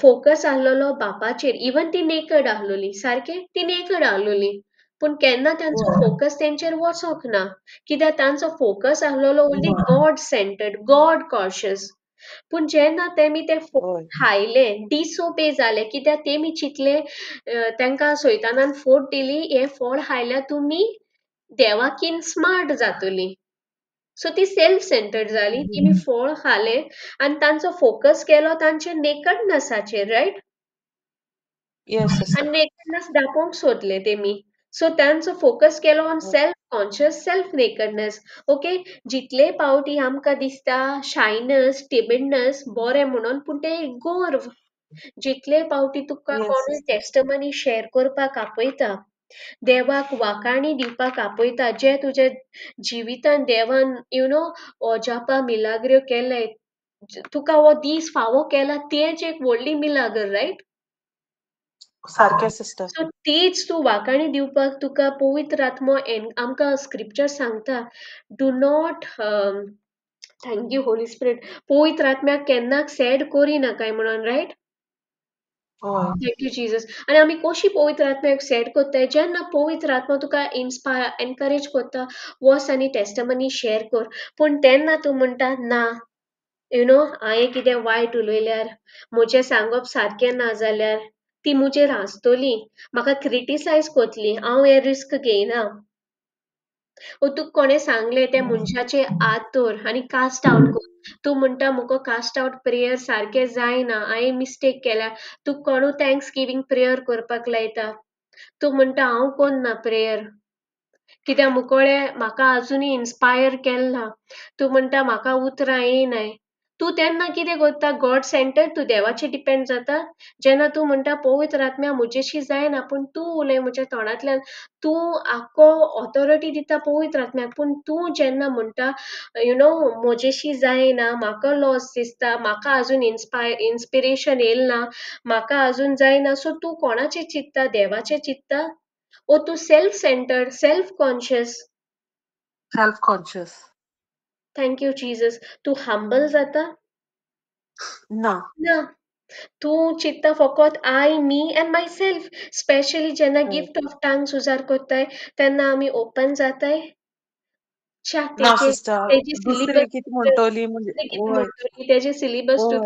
फोकस आहलोलो बापाचेर इवन ती नेकड आहलोली सारके ती नेकड आहलोली पूण केन्ना तांचो हय फोकस तेंचेर वचोंक ना कित्याक तांचो फोकस आहलोलो ओन्ली हय गॉड सेंटर्ड गॉड कॉशियस पूण जेन्ना तेमी ते हय खायले डिसोबे जाले कित्याक तेमी चितले तांकां सैतानान फोट दिली हे फळ खायल्यार तुमी देवाकीन स्मार्ट जातली सो ती सेल्फ सेंटर्ड जाली तेमी फळ खाले आनी तांचो फोकस केलो तांचे नेकडनेसाचेर रायट येस आनी सिस्टर नेकडनेस दाखोवंक सोदले तेमी सो तांचो फोकस केलो on self conscious self nakedness okay जितले पावटी आमकां दिसता शायनस टिबिडनस बरें म्हणून पूण ते एक गोर्व जितले पावटी तुका येस कोणूय सिस्टर टेस्टमनी शेअर करपाक आपयता देवाक वाकाणी दिवपाक आपयता जे तुजे जिवितान देवान ओजापा मिलाग्र्यो केले तुका हो दीस फावो केला तेच एक व्हडली मिलागर रायट सारकें सिस्टर सो तीच तूं वाकाणी दिवपाक तुका पवित्र आत्मो आमकां स्क्रिप्चर सांगता do not thank you holy spirit पवित्र आत्म्याक केन्नाच सॅड करिनाकाय म्हणून रायट हय थँक यू जीजस आनी आमी कशी पवित्र आत्म्याक सॅड कोत्ताय जेन्ना पवित्र आत्मा तुका इन्स्पायर एनकरेज कोत्ता वस आनी टेस्टमनी शेअर कर पूण तेन्ना तूं म्हणटा ना हांवें कितें वायट उलयल्यार म्हजें सांगप सारकें ना जाल्यार ती मुजेर हांसतली म्हाका क्रिटिसायज कोतली हांव हे रिस्क घेयना तुका कोणें सांगलें त्या मनशाचे हात धर आनी कास्ट आवट कर तू म्हणटा मुको कास्ट आउट प्रेयर सारखे जायना हांवें मिस्टेक केल्या तू कोणू थँक्स गिवींग प्रेयर करपाक लायता तू म्हणटा हांव कोन्ना प्रेयर कित्याक मुकोळे म्हाका अजुनूय इन्स्पायर केलना तू म्हणटा म्हाका उतरां येयनाय तू तेन्ना कितें करता गॉड सेंटर तू देवाचेर डिपेंड जाता जेन्ना तू म्हणटा पवित्र आत्म्या म्हजेशी जायना पूण तूं उलय म्हज्या तोंडांतल्यान तूं आख्खो ऑथॉरिटी दिता पवित्र आत्म्याक पूण तूं जेन्ना म्हणटा म्हजेशी जायना म्हाका लॉस दिसता म्हाका अजून इन्स्पिरेशन येयलना म्हाका अजून जायना सो तूं कोणाचें चिंतता देवाचें चिंतता ओ तूं self centred self conscious Self conscious. Thank you Jesus तूं हंबल जाता No. ना तूं चिंतता फकत I me and myself specially जेन्ना Oh. गिफ्ट ऑफ टंग्स उजार कोत्ताय तेन्ना आमी ओपन जाताय च्या ना तेजे सिस्टर तेजे दुसरे सिलेबस कितें म्हणटली म्हणजे कितें ओय म्हणटली तेजे सिलेबस ओय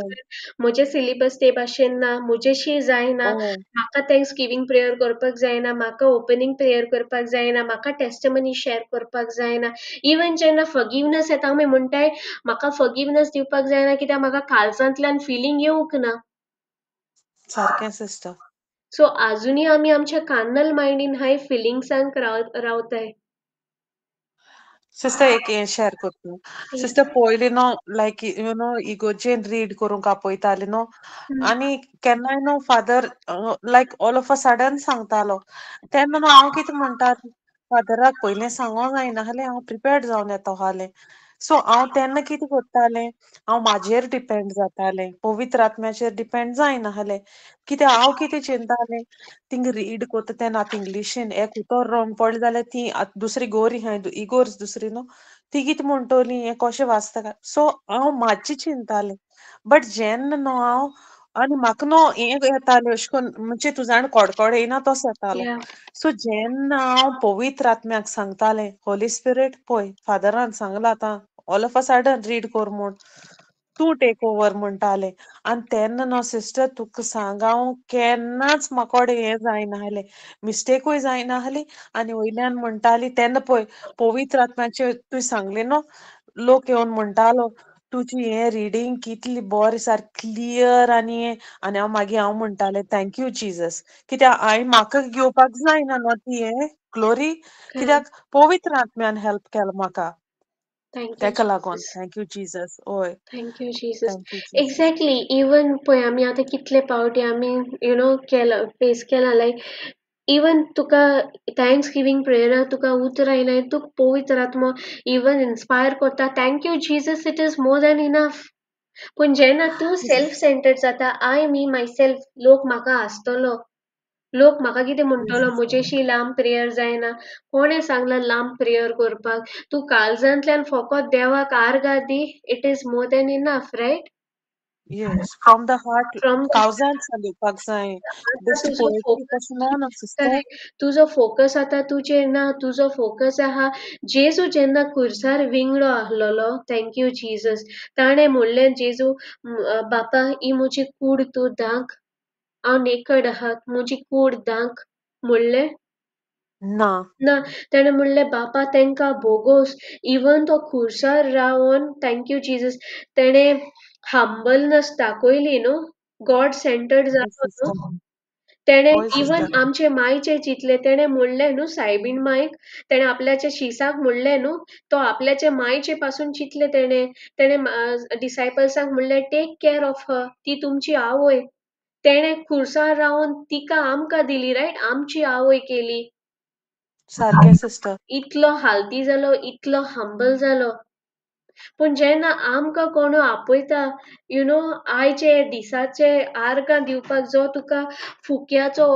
म्हजे सिलेबस ते भाशेन ना म्हजेशी जायना ओय म्हाका थँक्स गिवींग प्रेयर करपाक जायना म्हाका ओपनिंग प्रेयर करपाक जायना म्हाका टेस्टमनी शेअर करपाक जायना इवन जेन्ना फॉरगिवनेस येता आमी म्हणटाय म्हाका फॉरगिवनेस दिवपाक जायना कित्याक म्हाका काळजांतल्यान फिलींग येवंक ना सारकें सिस्टर सो अजुनूय आमी आमच्या कार्नल मायंडीन हाय फिलिंग्सांक रावताय सिस्टर एक हें शेअर करता सिस्टर पयलीं न्हू लायक इगोर्जेन रीड करूंक आपयताले न्हू आनी केन्नाय न्हू father like all of a sudden सांगतालो तेन्ना न्हू हांव कितें म्हणटा फादराक पयलें सांगोंक जायनाहलें हांव प्रिपेर्ड जावन येताहालें सो हांव तेन्ना कितें करतालें हांव म्हाजेर डिपेंड जातालें पवित्र आत्म्याचेर डिपेंड जायनाहलें कित्याक हांव कितें चिंतालें थिंग रीड कोत्ता तेन्ना आतां इंग्लिशीन एक उतर रॉंग पडलें जाल्यार ती दुसरी गोरी हाय इगोर्ज दुसरी न्हू ती कितें म्हणटली हें कशें वाचता काय सो हांव मातशें चिंतालें बट जेन्ना न्हू हांव आनी म्हाका न्हू हें येतालें अशें करून म्हणजे तूं जाण कडकड येना तसो येतालो या सो जेन्ना हांव पवित्र आत्म्याक सांगतालें हॉली स्पिरीट पळय फादरान सांगलां आतां all of a sudden read core म्हूण तूं टेक ओवर म्हणटालें आनी तेन्ना न्हू सिस्टर तुका सांग हांव केन्नाच म्हाकोडे हें जायनाहलें मिस्टेकूय जायनाहली आनी वयल्यान म्हणटाली तेन्ना पळय पवित्र आत्म्याचें तुवें सांगलें न्हू लोक येवन म्हणटालो तुजी हें रिडींग कितली बोरें सारकें क्लियर आनी हें आनी हांव म्हणटालें थँक्यू जिजस कित्याक हांवें म्हाका घेवपाक जायना न्हू ती हें ग्लोरी कित्याक पवित्र आत्म्यान हेल्प केलां म्हाका थँक यू तेका लागोन जीसस थँक्यू जिजस ओय thank you Jesus thank you Jesus exactly even पळय आमी आतां कितले पावटी आमी केला फेस केला लायक इवन तुका थँक्स गिवींग प्रेयराक तुका उतर आयनाय तुका पवित्र आत्मो इवन इन्स्पायर करता thank you Jesus it is more than enough पूण जेन्ना तूं सेल्फ सेंटर्ड जाता आय मी माय सेल्फ लोक म्हाका हांसतलो लोक म्हाका कितें म्हणटलो म्हजेशी लांब प्रेयर जायना कोणें सांगलां लांब प्रेयर करपाक तूं काळजांतल्यान फकत देवाक आर्गां दी it is more than enough right yes from the heart from काळजांतल्यान दिवपाक जाय बेश्टी तुजो पोयट्री फोकस तशें न्हू सिस्टर करेक्ट तुजो फोकस आतां तुजेर ना तुजो फोकस आहा जेजू जेन्ना खुर्सार विंगडो आहलोलो थँक यू जीजस ताणें म्हणलें जेजू बापा ही म्हजी कूड तूं धांक हांव नेकड आहा म्हजी कूड धांक म्हणलें ना ना ताणें म्हणलें बापा तेंकां बोगोस इवन तो खुर्सार रावन थँक यू जीजस तेणें हंबलनस दाखयली न्हू गॉड सेंटर्ड ओय जालो न्हू सिस्टर तेणें ओय इवन सिस्टर आमचे मायचे चितले तेणें म्हणलें न्हू सायबीण मायक तेणें आपल्याच्या शिसाक म्हणलें न्हू तो आपल्याचे मायचे पासून चितले तेणें डिसायपल्सांक म्हणलें टेक केअर ऑफ हर ती तुमची आवय तेणें खुर्सार रावन तिका आमकां दिली रायट आमची आवय केली सारकें सिस्टर इतलो हालती जालो इतलो हंबल जालो पूण जेन्ना आमकां कोण आपयता आयचे दिसाचे आर्गां दिवपाक जो तुका फुक्याचो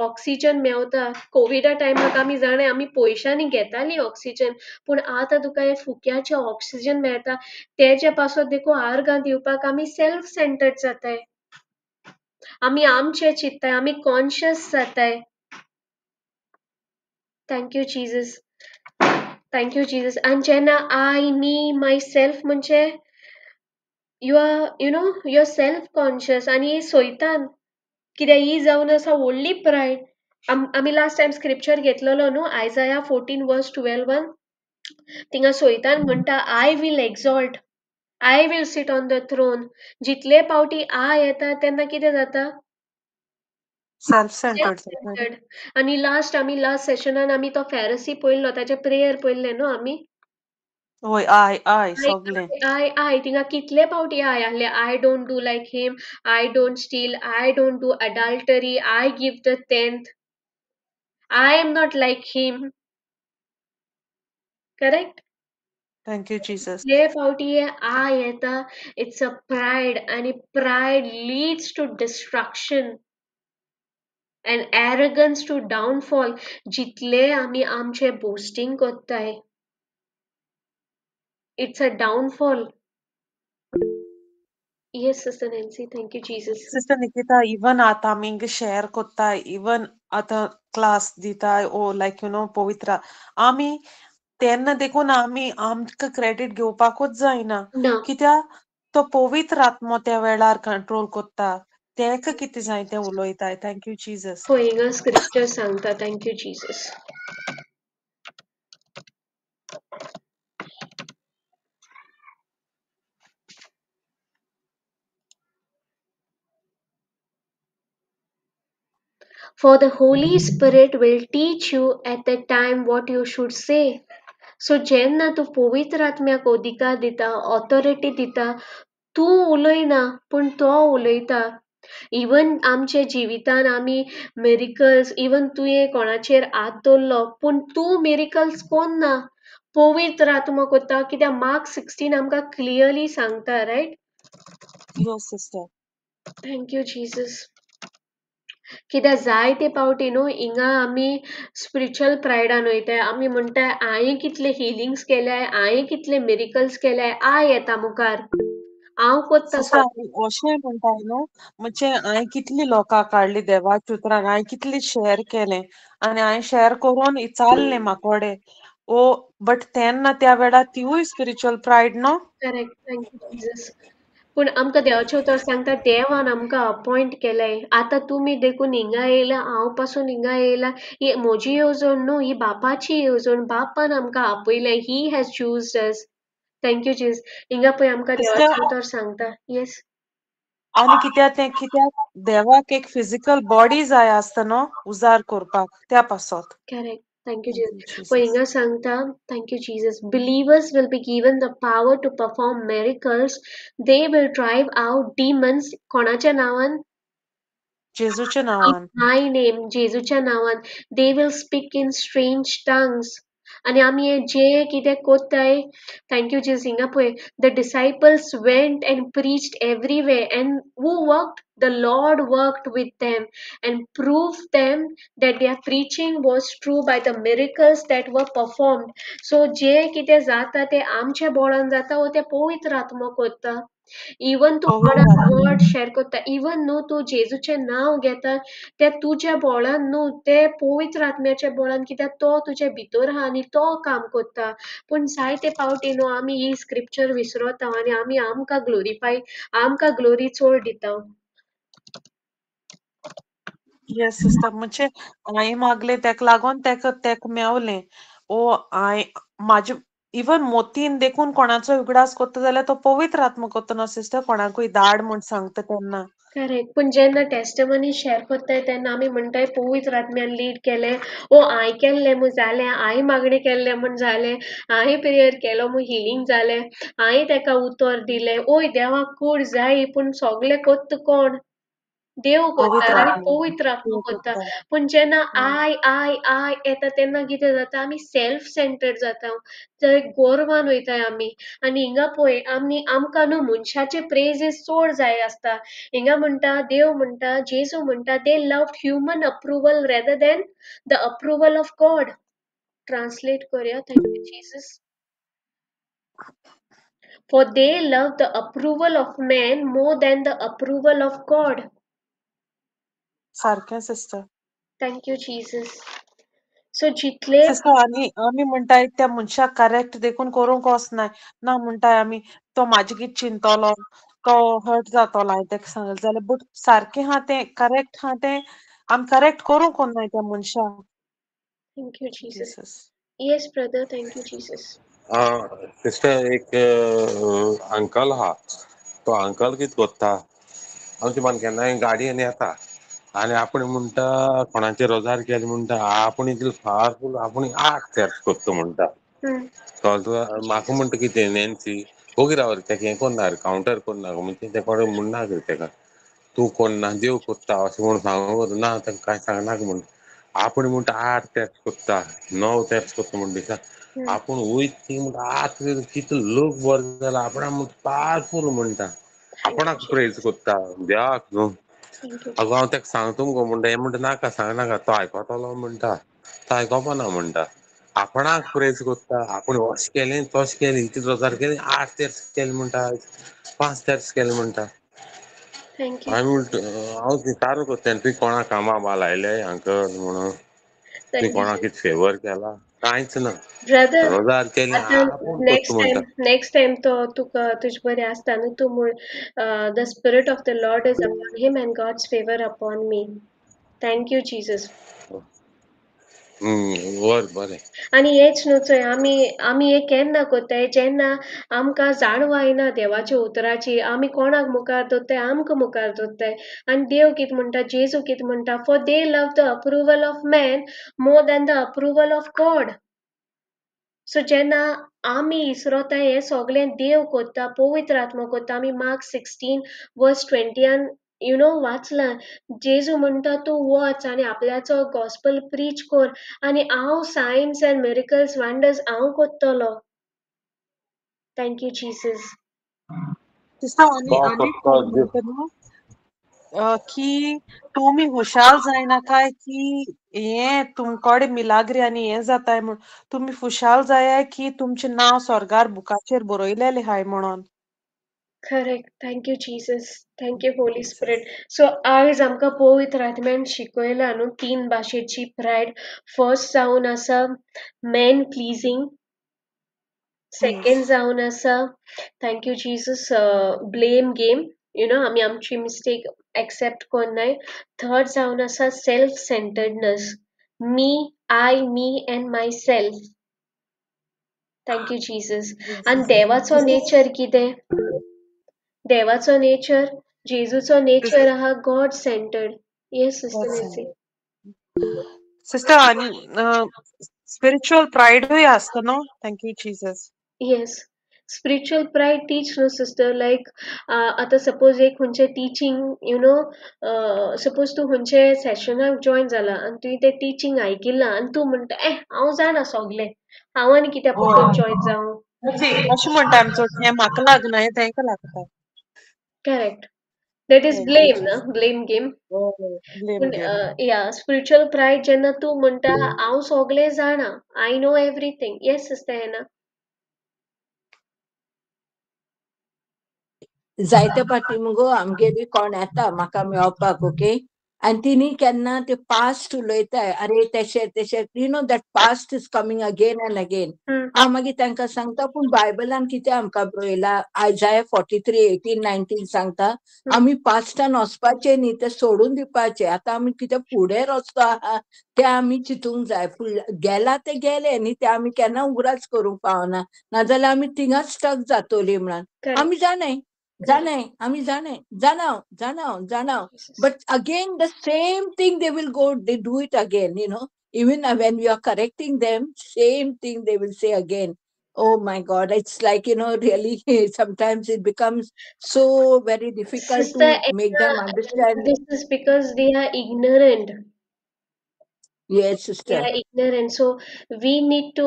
ऑक्सिजन मेवता कोविडा टायमाक आमी जाणाय आमी पयशांनी घेतालीं ऑक्सिजन पूण आतां तुका हे फुक्याचे ऑक्सिजन मेळटा तेजे पासून देखून आर्गां दिवपाक आमी सेल्फ सेंटर्ड जाताय आमी आमचे चिंतताय आमी कॉन्शियस जाताय thank you Jesus thank you Jesus आनी जेन्ना आय मी माय सेल्फ म्हणजे युआर सेल्फ कॉन्शियस आनी सोयतान कित्याक ही जावन आसा व्हडली प्रायड आमी लास्ट टायम स्क्रिप्चर घेतलेलो न्हू Isaiah 14:12 थिंगा सोयतान म्हणटा I will exalt I will sit on the throne. जितले पावटी I येता तेन्ना कितें जाता? Self self centred centred. आणि आमी लास्ट सेशनान आमी तो फॅरसी पळयलो, ताचे प्रेयर पळयल्ले न्हू आमी. होय आय सगळे I थिंगा कितले पावटी I आहले. I don't do like him. I don't steal. I don't do adultery. I give the 10th. I am not like him. Correct? Thank you Jesus कितले पावटी I येता. It's a pride, and pride leads to destruction and arrogance to downfall. जितले आमी आमचे boasting कोत्ताय, it's a downfall. Yes, Sister Nancy, thank you, Jesus. Sister Nikita even आता आमी इंग शेअर कोत्ताय इवन आता क्लास दिताय ओ लायक यू नो पवित्र आमी तेन्ना देखून आमी आमकां क्रेडीट घेवपाकूच जायना ना. कित्याक तो पवित्र आत्मो त्या वेळार कंट्रोल कोत्ता तेका कितें जाय तें उलोयताय थँक यू जीसस पळय हिंगा स्क्रिप्चर सांगता. Thank you, Jesus. For the Holy Spirit will teach you at that time what you should say. So जेन्ना तूं पवित्र आत्म्याक अधिकार दिता, ऑथॉरिटी दिता, तूं उलयना पूण तो उलयता. इवन आमचे जिवितान आमी मिरिकल्स, इवन तुवें कोणाचेर हात दवरलो पूण तूं मिरिकल्स कोन्ना, पवित्र आत्मो कोत्ता. कित्याक मार्क 16 आमकां क्लियरली सांगता, right? Yes sister thank you, Jesus. कित्याक जायते पावटी न्हू हिंगा आमी स्पिरिच्युअल प्रायडान वयताय. आमी म्हणटाय हांवें कितले हिलिंग्स केल्याय, हांवें कितले मिरिकल्स केल्याय, हांव येता मुखार, हांव कोत्ता सिस्टर सगळें. आमी अशें म्हणटाय न्हू म्हणजे हांवें कितली लोकां काडली देवाच्या उतरान हांवें कितली शेअर केलें आनी हांवें शेअर करून चाललें म्हाकोडे ओ बट तेन्ना त्या वेळार तिवूय स्पिरिच्युअल प्रायड न्हू करेक्ट. Thank you, Jesus. पूण आमकां देवाचे उतर सांगता देवान आमकां अपॉइंट केलंय. आतां तुमी देखून हिंगा येयला, हांव पासून हिंगा येयला, ही म्हजी येवजण न्हू, ही बापाची येवजण. बापान आमकां आपयलें. He has chosen us. Thank you, Jesus. हिंगा पळय आमकां सिस्टर देवाचे उतर सांगता. येस. आनी कित्याक देवाक एक फिजिकल बॉडी जाय आसता न्हू उजार करपाक त्या पासत Correct. Thank you, thank Jesus. You Jesus Poinga Sankta, thank you, Jesus. Believers will be given the power to perform miracles. They will drive out demons. कोणाच्या नावान? जेजूच्या In नांवान my name, जेजूच्या नावान. They will speak in strange tongues. आणि आमी हे जे कितें कोत्ताय, thank you, Jesus. हिंगा पळय, the disciples went and preached everywhere, and who worked? The Lord worked with them and proved them that their preaching was true by the miracles that were performed. So जे कितें जाता ते आमच्या बोळान जाता वो ते पवित्र आत्मो कोत्ता. इवन तू पवित्र आत्मा वर्ड शेअर कोत्ता, इवन न्हू तू जेजूचें नांव घेता, ते तुज्या बोळान न्हू, ते पवित्र आत्म्याच्या बोळान, कित्याक तो तुजे भितर आहा आनी तो काम कोत्ता. पूण जायते पावटी न्हू आमी ही स्क्रिप्चर विसरता आनी आमी आमकां ग्लोरी चोड दिता. येस सिस्टर म्हणजे हांवें मागलें तेका लागोन तेका मेवलें ओ हांवें म्हाजे इवन मोतीन देखून कोणाचो उगडास कोत्ता जाल्यार तो पवित्र आत्मा कोत्ता न्हू सिस्टर कोणाकूय धाड म्हूण सांगता तेन्ना करेक्ट. पूण जेन्ना टेस्टमनी शेअर कोत्ताय तेन्ना आमी म्हणटाय पवित्र आत्म्यान लीड केलें, ओ हांवें केल्लें म्हूण जालें, हांवें मागणें केल्लें म्हूण जालें, हांवें प्रेयर केलो म्हूण हिलींग जालें, हांवें तेका उतर दिलें, ओय देवाक कूड जायी, पूण सगलें कोत्ता कोण? देव कोत्ता, पवित्र रायट? आत्मा पवित्र आत्मो देव कोत्ता. कोत्ता पूण जेन्ना हम्म. आय येता तेन्ना कितें जाता? आमी सेल्फ सेंटर्ड जाता. थंय गोरवान वयताय आमी. आनी हिंगा पळय आमकां न्हू मनशाचे प्रेजीस चोड जाय आसता. हिंगा म्हणटा देव म्हणटा, जेजू म्हणटा, they loved human approval rather than the approval of God. Translate करूया. Thank you, Jesus. For they love the approval of man more than the approval of God. सारकें sister Thank you, Jesus. So जितले sister आमी म्हणटाय त्या मनशाक correct देखून करूंक वचनाय ना म्हणटाय आमी तो म्हाजे कितें चिंतलो तो हर्ट जातलो हांवें तेका सांगलें जाल्यार बट सारकें आहा तें करेक्ट आहा तें आमी करेक्ट करूंक कोन्नाय त्या मनशाक thank you, Jesus. Jesus Yes, brother. Thank you, Jesus. Sister एक अंकल आहा तो अंकल कित कोत्ता आमचे मन केन्नाय गाडयेन येता आनी आपण म्हणटा कोणाचे रोजार केले म्हणटा आपण इतले पावरफुल आपण 8 स्टेप्स कोत्ता म्हणटा कळ्ळें म्हाका म्हणटा कितें नॅन्सी ओगी राव रे तेका हें कोन्ना रे कावंटर कोन्ना म्हणजे ते कोणें म्हणना रे तेका तूं कोन्ना देव कोत्ता अशें म्हणून सांगूंक ना तेका कांय सांगनाका म्हण आपण म्हणटा 8 स्टेप्स कोत्ता 9 स्टेप्स कोत्ता म्हणटा आपण वयत थंय म्हणटा आत कितलो लोक बरो जाला आपणा म्हणटा पावरफुल म्हणटा आपणाक प्रेज कोत्ता देवाक न्हू अगो हांव तेका सांगता मुगो म्हणटा हें म्हणटा नाका सांगनाका तो आयकोतलो म्हणटा तो आयकोपाना म्हणटा आपणाक प्रेज कोत्ता आपूण अशें केलें तशें केलें इतले रोजार केले 8 स्टेप्स केले म्हणटा 5 स्टेप्स केले म्हणटा हांवें म्हणटा हांव विचारू कोत्ता तुवें कोणा कामा बा लायले अंकल म्हणून तुवें कोणाक कितें फेवर केला कांयच ना ब्रदर रोजार केले आता आपूण कोत्ता म्हणटा नेक्स्ट टाइम तो तुका तुजे बरें आसता न्हू तूं म्हूण the spirit of the Lord is upon him and God's favour upon me thank you Jesus बरें आनी हेच न्हू चोय आमी हे केन्ना कोत्ताय जेन्ना आमकां जाणवो आयना देवाच्या उतराची आमी कोणाक मुखार दवरताय आमकां मुखार दवरताय आनी देव कितें म्हणटा जेजू कितें म्हणटा for they love the approval of man more than the approval of God so जेन्ना आमी इसरोताय हे सगळें देव कोत्ता पवित्र आत्मा कोत्ता आमी मार्क 16 वर्स 20 वाचलां जेजू म्हणटा तूं वच आनी आपल्याचो गॉस्पल प्रीच कर आनी हांव सायन्स अँड मिरेकल्स वंडर्स हांव कोत्तलो थँक यू जीसस सिस्टर आनी म्हणटा न्हू की तुमी हुशाल जायना काय की हे तुमकोडे मिलाग्री आनी हें जाताय म्हूण तुमी हुशाल जायाय की तुमचें नांव स्वर्गार बुकाचेर बरयलेलें हाय म्हणोन correct thank you Jesus thank you holy spirit so आयज आमकां पवित्र आत्म्यान शिकयलां न्हू 3 भाशेची प्रायड फर्स्ट जावन आसा मॅन प्लिजींग सेकंड जावन आसा thank you Jesus blame game आमी आमची मिस्टेक एक्सेप्ट कोन्नाय थर्ड जावन आसा self centredness me I me and myself thank you Jesus आनी देवाचो नेचर कितें देवाचो नेचर जेजूचो नेचर आहा God centred yes sister Nancy sister आनी स्पिरिच्युअल प्रायडूय आसता न्हू thank you Jesus yes spiritual pride teach न्हू सिस्टर लायक आतां सपोज एक खंयचे टीचिंग सपोज तूं खंयचे सेशनाक जॉयन जाला आनी तुवें तें टीचिंग आयकिलां आनी तूं म्हणटा हांव जाणा सोगलें हांव आनी कित्याक परतून जॉयन जावं अशें म्हणटा आमचो हें म्हाका लागना हें तेंका लागता करेक्ट दॅट इज ब्लेम ना ब्लेम गेम ब्लेम गेम या स्पिरिच्युअल प्रायड जेन्ना तूं म्हणटा हांव सोगलें जाणा I know everything yes sister एना जायते फाटी मुगो आमगेली कोण येता म्हाका मेळपाक ओके आनी तिणी केन्ना ते पास्ट उलयताय अरे तेशें that past is coming again and again हांव मागीर तांकां सांगता पूण बायबलान कितें आमकां बरयला आयजाया 43 18 19 सांगता आमी पास्टान वचपाचें न्ही तें सोडून दिवपाचें आतां आमी कितें फुडें रस्तो आहा तें आमी चिंतूंक जाय गेला ते गेले न्ही ते आमी केन्ना उगडास करूंक पावना नाजाल्यार आमी थिंगाच स्टक जातोली म्हणून आमी जाणाय आमी जाणाव but again the same thing they do it again even when we are correcting them same thing they will say again oh my god it's like really sometimes it becomes so very difficult Sister to make them understand. this is because they are ignorant Yes sister. they are ignorant so we need to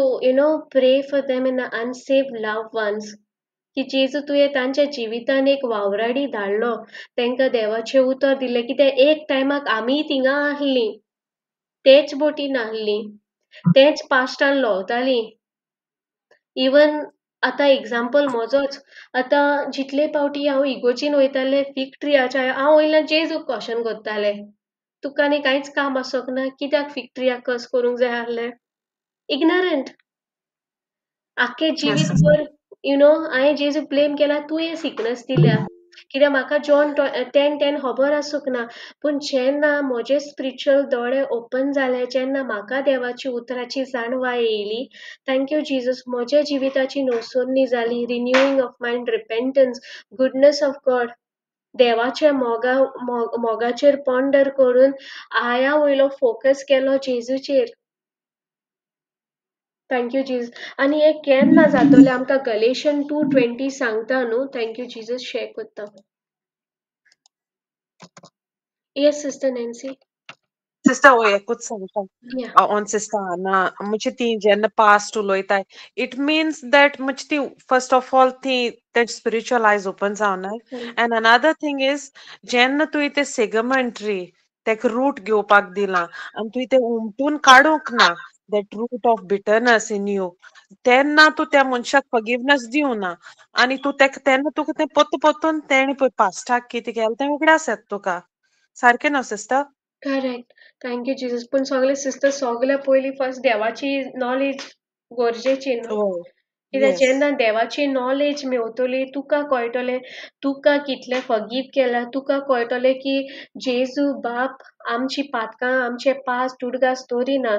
pray for them and the unsaved loved ones की जेजू तुवें तांच्या जिवितान एक वावराडी धाडलो तांकां देवाचें उतर दिलें कित्याक एक टायमाक आमी थिंगा आहलीं तेच बोटीन आहलीं तेच पास्टान लोंवतालीं इवन आतां एग्जाम्पल म्हजोच आतां जितले फावटी हांव इगोर्जीन वयतालें फिग ट्रियाच्या हांव वयल्यान जेजूक क्वेशन करतालें तुका आनी कांयच काम आसोंक ना कित्याक फिग ट्रियाक कर्स करूंक जाय आहलें इग्नोरंट आख्खे जिवीत भर हांवें जेजूक ब्लेम केला तुवें सिकनस दिल्या कित्याक म्हाका जॉन 10:10 खबर आसूंक ना पूण जेन्ना म्हजे स्पिरिच्युअल दोळे ओपन जाले जेन्ना म्हाका देवाची उतराची जाणवाय येयली थँक्यू जिजस म्हज्या जिविताची नवसोडणी जाली renewing of mind repentance goodness of God देवाच्या मोगाचेर पॉन्डर करून आया वयलो फोकस केलो जेजूचेर थँक्यू जीजस आनी हे केन्ना जातले आमकां गलेशियन 2:20 सांगता न्हू थँक्यू जीजस शेअर करता येस सिस्टर नॅन्सी सिस्टर हो एकूच सांगता या ऑन सिस्टर हाना म्हणजे ती जेन्ना पास्ट उलोयताय इट मीन्स दॅट म्हणजे ती फर्स्ट ऑफ ऑल ती ते स्पिरिच्युअल आयज ओपन जावनाय अँड अनदर थिंग इज जेन्ना तुवें ते सेगमेंटरी तेका रूट घेवपाक दिलां आनी तुवें ते उमटून काडूंक ना that root of bitterness in you तेन्ना तूं त्या मनशाक फॉरगिवनेस दिवना आनी तूं तेका तेन्ना तुका तें पोत्तून तेणें पळय पास्टाक कितें केलें तें उगडास येता तुका सारकें न्हू सिस्टर करेक्ट थँक्यू जीजस पूण सगळे सिस्टर सगळे पयलीं फर्स्ट देवाची नॉलेज गरजेची न्हू हय कित्याक येस जेन्ना देवाची नॉलेज मेवतली तुका कळटलें तुका कितलें फॉरगिव केलां तुका कळटलें की जेजू बाप आमची पातकां आमचे पास्ट उडगास दवरिना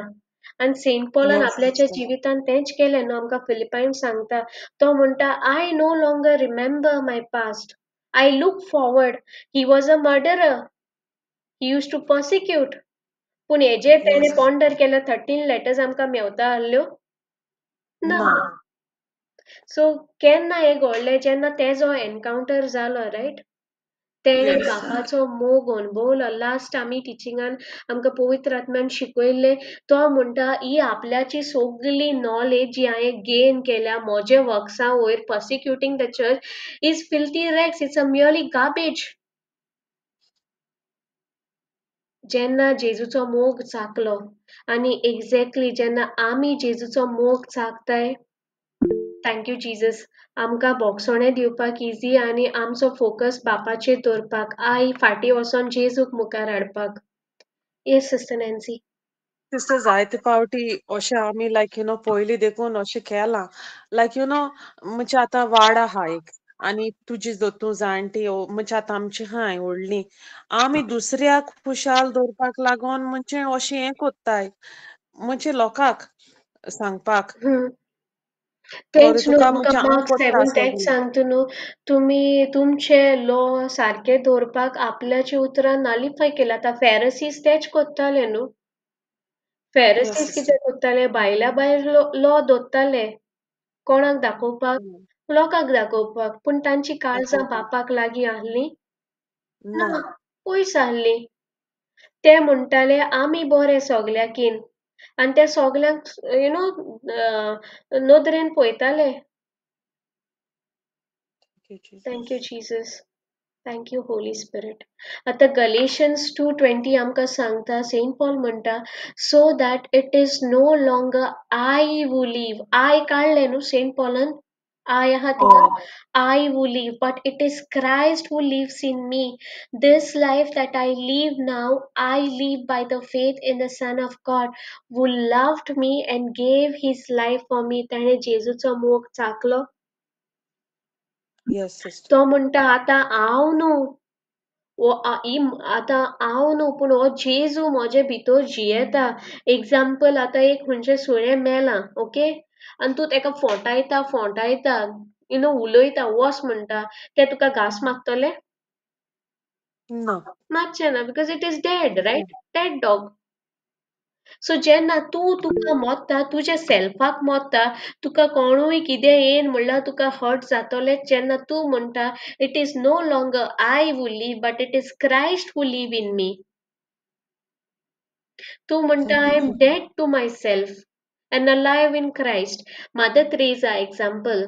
आनी सेंट पॉलान येस आपल्याच्या सिस्टर जिवितान तेंच केलें न्हू आमकां फिलिपायन सांगता तो म्हणटा I no longer remember my past I look forward he was a murderer he use to persecute पूण हेजेर तेणें येस पॉन्डर केल्या 13 लेटर्स आमकां मेवता आहल्यो ना ना सो केन्ना हें घडलें जेन्ना तेजो एनकावंटर जालो रायट तेणें येस बापाचो मोग अणभवलो लास्ट आमी टिचिंगान आमकां पवित्र आत्म्यान शिकयल्लें तो म्हणटा ही आपल्याची सगली नॉलेज जी हांवें गेन केल्या म्हजे वर्क्सा वयर persecuting the church is filthy rags it's a merely garbage जेन्ना जेजूचो मोग चाखलो आनी एक्झॅक्टली जेन्ना आमी जेजूचो मोग चाखताय थँक्यू जीजस आमकां बोगसोणें दिवपाक इजी आनी आमचो फोकस बापाचेर दवरपाक आई फाटीं वचोन जेजूक मुखार हाडपाक येस सिस्टर नॅन्सी सिस्टर जायते फावटी अशें आमी लायक यू नो पयलीं देखून अशें केलां लायक यू नो म्हणजे आतां वाड आहा एक आनी तुजी दोतूं जाणटी म्हणजे आतां आमची हाय व्हडलीं आमी दुसऱ्याक खुशाल दवरपाक लागोन म्हणजे अशें हें कोत्ताय म्हणजे लोकाक सांगपाक तेंच न्हू तुका आमकां म्हणजे हांव मार्क कोत्ता 7 तेंच सगळें सांगता न्हू तुमी तुमचे लॉ सारके दवरपाक आपल्याचे उतरां नालिफाय केला आतां फॅरसीस तेच कोत्ताले न्हू येस फॅरसीस सिस्टर कितें कोत्ताले भायल्या भायर लॉ दोत्ताले कोणाक दाखोवपाक लोकांक दाखोवपाक पूण तांची काळजां दाखोवपाक बापाक लागीं आहलीं ना ना पयस आहलीं ते म्हणटाले आमी बरे सोगल्याकीन आनी ते सोगल्यांक यू नो नदरेन पळयताले thank you Jesus thank you holy spirit आतां गलेशियन्स 2:20 आमकां सांगता सेंट पॉल म्हणटा so that it is no longer I who live I काडलें न्हू सेंट पॉलान आय आहा थिंगा हय I who live, but it is Christ who lives in me. This life that I live now, I live by the faith in the Son of God, who loved me and gave his life for me. त्याने जेजूचो मोग चाखलो yes sister तो म्हणटा आतां हांव न्हू आतां हांव न्हू पूण हो जेजू म्हजे भितर जियेता एग्जाम्पल आतां एक खंयचें सुणें मेलां ओके आनी तूं तेका फोंटायता यू नो उलयता वोस म्हणटा ते तुका घास मागतले ना मातशें ना because it is dead right dead dog so जेन्ना तूं तुका मोत्ता तुज्या सेल्फाक मोत्ता तुका कोणूय कितें येन म्हणल्यार तुका हर्ट जातलें जेन्ना तूं म्हणटा it is no longer I who live but it is Christ who live in me तूं म्हणटा I am dead to myself and alive in Christ mother Teresa example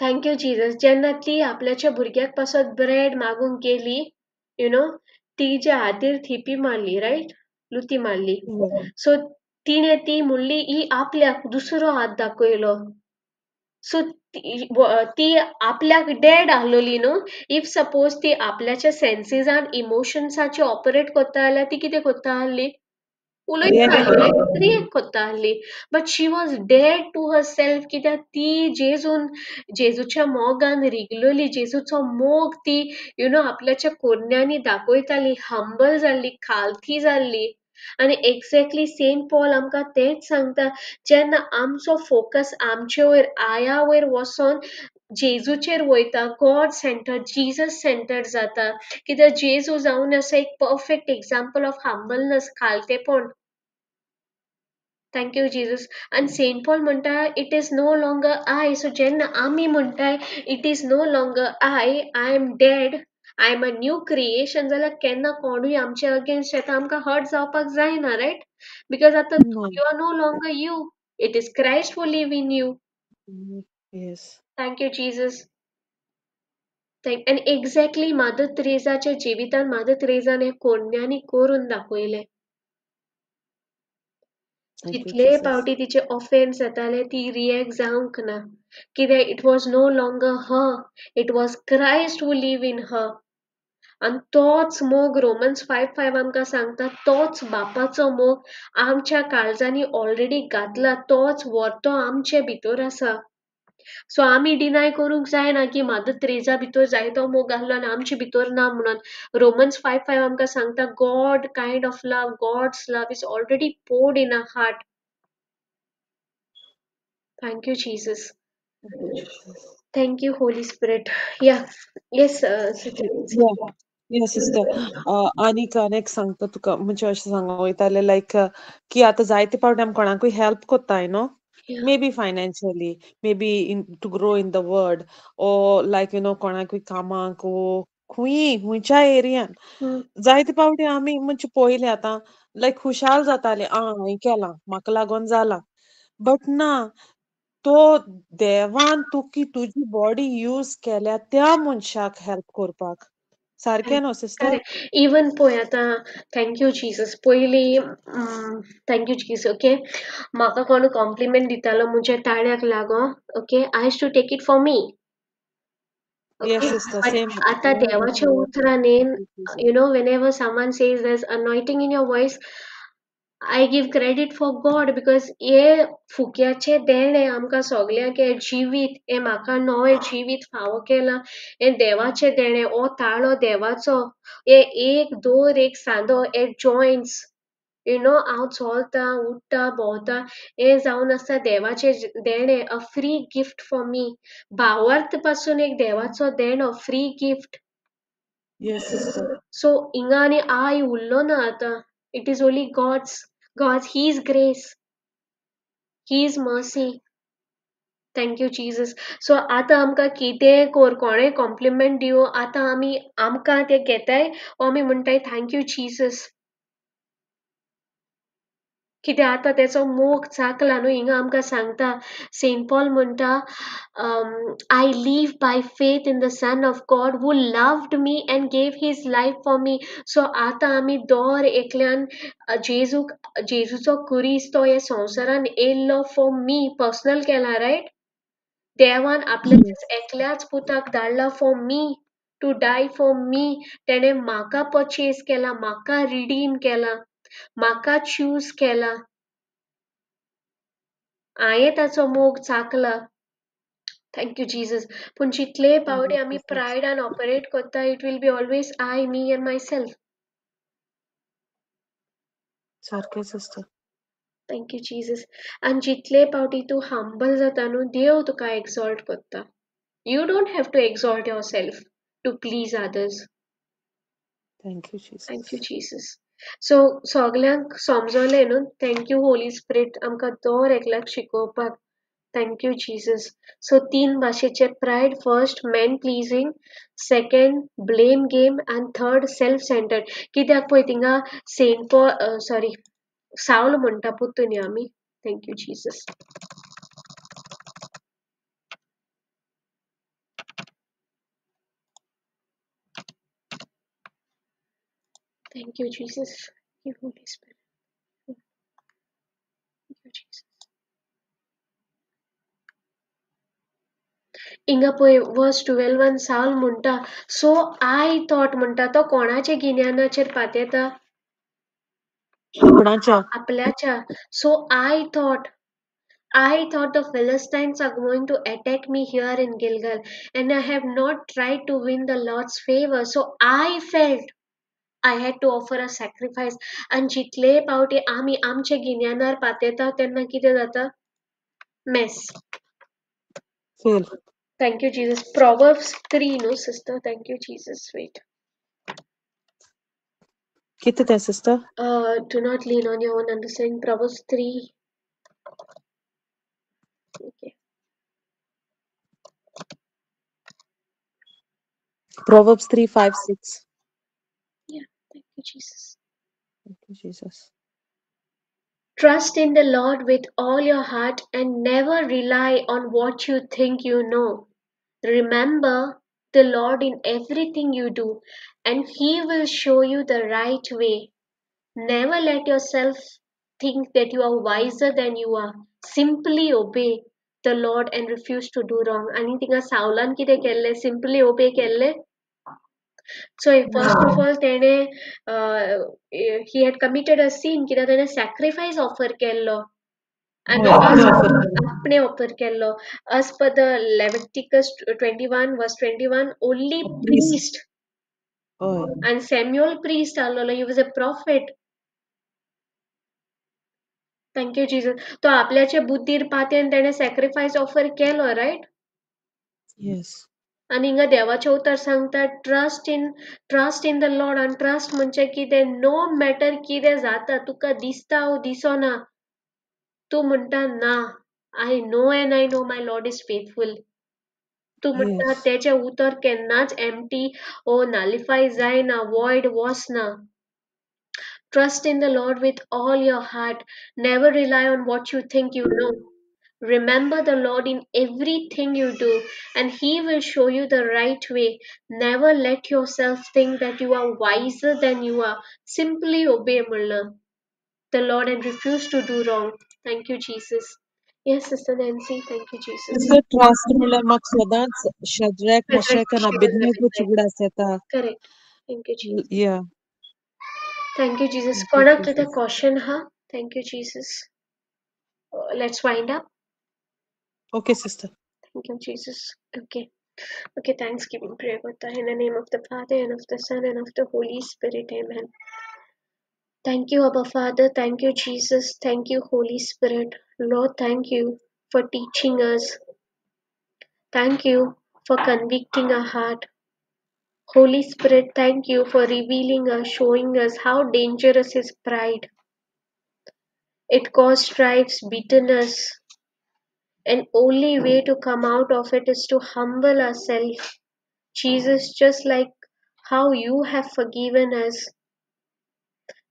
thank you Jesus जेन्ना ती आपल्याच्या भुरग्याक पासत ब्रेड मागूंक गेली you know तिच्या हातीर थिपी मारली riot Luti मारली सो तिणें ती म्हणली ही आपल्याक दुसरो हात दाखयलो सो ती आपल्याक डेड आहलोली न्हू इफ सपोज ती आपल्याच्या सेन्सीजान इमोशन्साचे ऑपरेट कोत्ता जाल्यार ती कितें कोत्ता आहली उलयताली रिएक्ट कोत्ताली but she was dead to herself कित्याक ती जेजूच्या मोगान रिगलोली जेजूचो मोग ती आपल्याच्या कोन्यांनी दाखयताली हंबल जाल्ली खालती जाल्ली आनी एक्झॅक्टली सेंट पॉल आमकां तेच सांगता जेन्ना आमचो फोकस आमचे वयर आया वयर वचोन जेजूचेर वयता गॉड सेंटर जीजस सेंटर जाता कित्याक जेजू जावन आसा एक परफेक्ट एक्झाम्पल ऑफ हंबलनेस खालतेपण थँक यू जीजस आणि सेंट पॉल म्हणटा it is no longer I so जेन्ना आमी म्हणटाय it is no longer I am dead I am a new creation जाल्यार केन्ना कोणूय आमच्या अगेन्स्ट येता आमकां हर्ट जावपाक जायना रायट बिकॉज आतां you are no longer you it is Christ who live in you thank you Jesus आणि एक्झॅक्टली मादर तेरेसाच्या जिवितान मादर तेरेसान हे कोन्यांनी करून दाखयले जितले पावटी तिचे ऑफेन्स जाताले ती रिएक्ट जावंक ना कित्याक it was no longer her it was Christ who live in her आणि तोच मोग रोमन्स 5:5 आमकां सांगता तोच बापाचो मोग आमच्या काळजांनी ऑलरेडी घातला तोच वर्तो आमचे भितर आसा सो आमी डिनाय करूंक जायना की मादर तेरेसा भितर जायतो मोग घाल्लो आनी आमचे भितर ना म्हणून रोमन्स 5:5 आमकां सांगता God kind of love God's love is already poured in our heart. Thank you, Jesus. Thank you, Holy Spirit. Yeah. Yes, sister आनीक अनेक सांगता तुका म्हणजे अशें सांगूंक वयतालें लायक की आतां जायते फावटी आमी कोणाकूय हेल्प कोत्ताय न्हू maybe financially maybe to grow in the word or like कोणाकूय कामाक खुंयच्या एरियान जायते फावटी आमी म्हणजे पयलें आतां लायक खुशाल जाताले हांवें केलां म्हाका लागून जालां बट ना तो देवान तुजी बॉडी यूज केल्या त्या मनशाक हेल्प करपाक सारकें न्हू सिस्टर इवन पळय आतां थँक्यू जीसस पयलीं थँक्यू जीसस ओके म्हाका कोण कॉम्प्लिमेंट दितालो म्हज्या ताळ्याक लागून okay I has to take it for me आता देवाच्या उतरांनी whenever someone says there's anointing in your voice I give credit for God because हे फुक्याचे देणे आमकां सगळ्यांक हे जिवीत हे म्हाका नवे जिवीत फावो केला हे देवाचे देणे हो ताळो देवाचो हे एक दोर एक सांदो हे जॉयंट्स हांव चलता उठता भोंवता हे जावन आसता देवाचे देणे a free gift for me भावार्थ पासून एक देवाचो देणो फ्री गिफ्ट सो हिंगा आनी आय उरलो ना आतां it is only God's His grace, His mercy. Thank you, Jesus. So आता आमकां कितें कोणें कॉम्प्लिमेंट दिवं आतां आमकां ते घेताय आमी म्हणटाय थँक यू जीसस कित्याक आतां तेचो मोग चाकला न्हू हिंगा आमकां सांगता सेंट पॉल म्हणटा I live by faith in the Son of God who loved me and gave his life for me so आतां आमी दर एकल्यान जेजूचो कुरीस तो हे संवसारान येयल्लो फॉर मी पर्सनल केला रायट देवान आपल्या एकल्याच पुताक धाडला for me to die for me तेणे म्हाका परचेज केला म्हाका रिडीम केला म्हाका चूज केला हांवें ताचो मोग चाकला थँक्यू जीजस पूण जितले पावटी आमी प्रायडान ऑपरेट करता it will be always I me and myself सारकें सिस्टर थँक्यू जीजस आनी जितले पावटी तूं हंबल जाता न्हू देव तुका एक्सॉल्ट करता you don't have to exalt yourself to please others thank you Jesus so सगल्यांक समजलें न्हू थँक्यू होली स्पिरीट आमकां दर एकल्याक शिकोवपाक थँक्यू जीसस सो 3 भाशेचे pride first man pleasing second blame game and third self centred कित्याक पळय थिंगा सेंट पॉल सॉरी सावल म्हणटा पळय न्ही आमी thank you Jesus Thank you, Jesus. Thank you, Holy Spirit. Thank you, Jesus. हिंगा पळय वर्स 12 साल म्हणटा सो आय थॉट म्हणटा तो कोणाचे गिन्यानाचेर पातयता आपणाच्या. आपल्याच्या. So I thought the Philistines are going to attack me here in Gilgal, and I have not tried to win the Lord's favor. So I felt I had to offer a sacrifice. आणि जितले पावटी आम्ही आमचे गिन्यानार पातयता तेन्ना कितें जाता? Mess. Fail. Thank you, Jesus. Proverbs 3, no, sister? Thank you, Jesus. Wait. किती ते sister? Do not lean on your own understanding. Proverbs 3. Okay. Proverbs 3, 5, 6. Yeah. Thank you, Jesus. Thank you, Jesus. Trust in the Lord with all your heart and never rely on what you think you know. Remember the Lord in everything you do, and He will show you the right way. Never let yourself think that you are wiser than you are. Simply obey the Lord and refuse to do wrong. आणि तिंगा सावलान कितें केल्लें? Simply obey केल्लें. So first of all तेणे he had committed a sin कित्याक तेणे sacrifice offer केल्लो. And आपणे offer केल्लो. As per the Leviticus 21 verse 21, only priest and Samuel priest आलोलो. He was a prophet. Thank you, Jesus. तो आपल्याचे बुद्धीर पातेन तेणे sacrifice offer केलो, right? Yes. आणि हिंगा देवाचे उतर सांगता ट्रस्ट इन द लॉर्ड. आणि ट्रस्ट म्हणजे कितें? नो मॅटर कितें जाता, तुका दिसता वो दिसोना, तू म्हणटा ना, I know and I know my Lord is faithful. तू म्हणटा तेचे उतर केन्नाच एम्प्टी ओ नलिफाय जायना, वॉइड वचना. Trust in the Lord with all your heart. Never rely on what you think you know. Remember the Lord in everything you do, and He will show you the right way. Never let yourself think that you are wiser than you are. Simply obey the Lord and refuse to do wrong. Thank you, Jesus. Yes, Sister Nancy. Thank you, Jesus. Sister, trust म्हणल्यार म्हाका सदांच Shadrach, Meshach and Abednego उगड आसता. Correct. Thank you, Jesus. Yeah. Thank you, Jesus. Thank you, Konak to the Jesus. caution, huh? Thank you, Jesus. Let's wind up. Okay, sister. Thank you, Jesus. Okay. Okay, thanksgiving prayer Gota. In the name of the Father and of the Son and of the Holy Spirit. Amen. Thank you, Abba Father. Thank you, Jesus. Thank you, Holy Spirit. Lord, thank you for teaching us. Thank you for convicting our heart. Holy Spirit, thank you for revealing us, showing us how dangerous is pride. It causes strifes, bitterness, and only way to come out of it is to humble ourselves. Jesus, just like how you have forgiven us,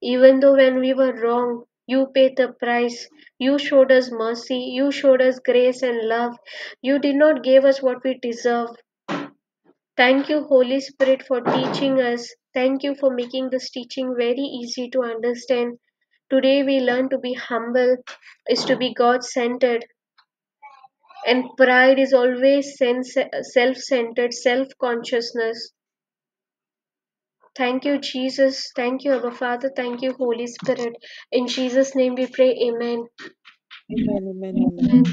even though when we were wrong, you paid the price. You showed us mercy. You showed us grace and love. You did not give us what we deserve. Thank you, Holy Spirit, for teaching us. Thank you for making this teaching very easy to understand. Today we learn to be humble is to be God-centered. And pride is always self-centered, self-consciousness. Thank you, Jesus. Thank you, Abba Father. Thank you, Holy Spirit. In Jesus' name we pray, Amen. Amen, amen, amen.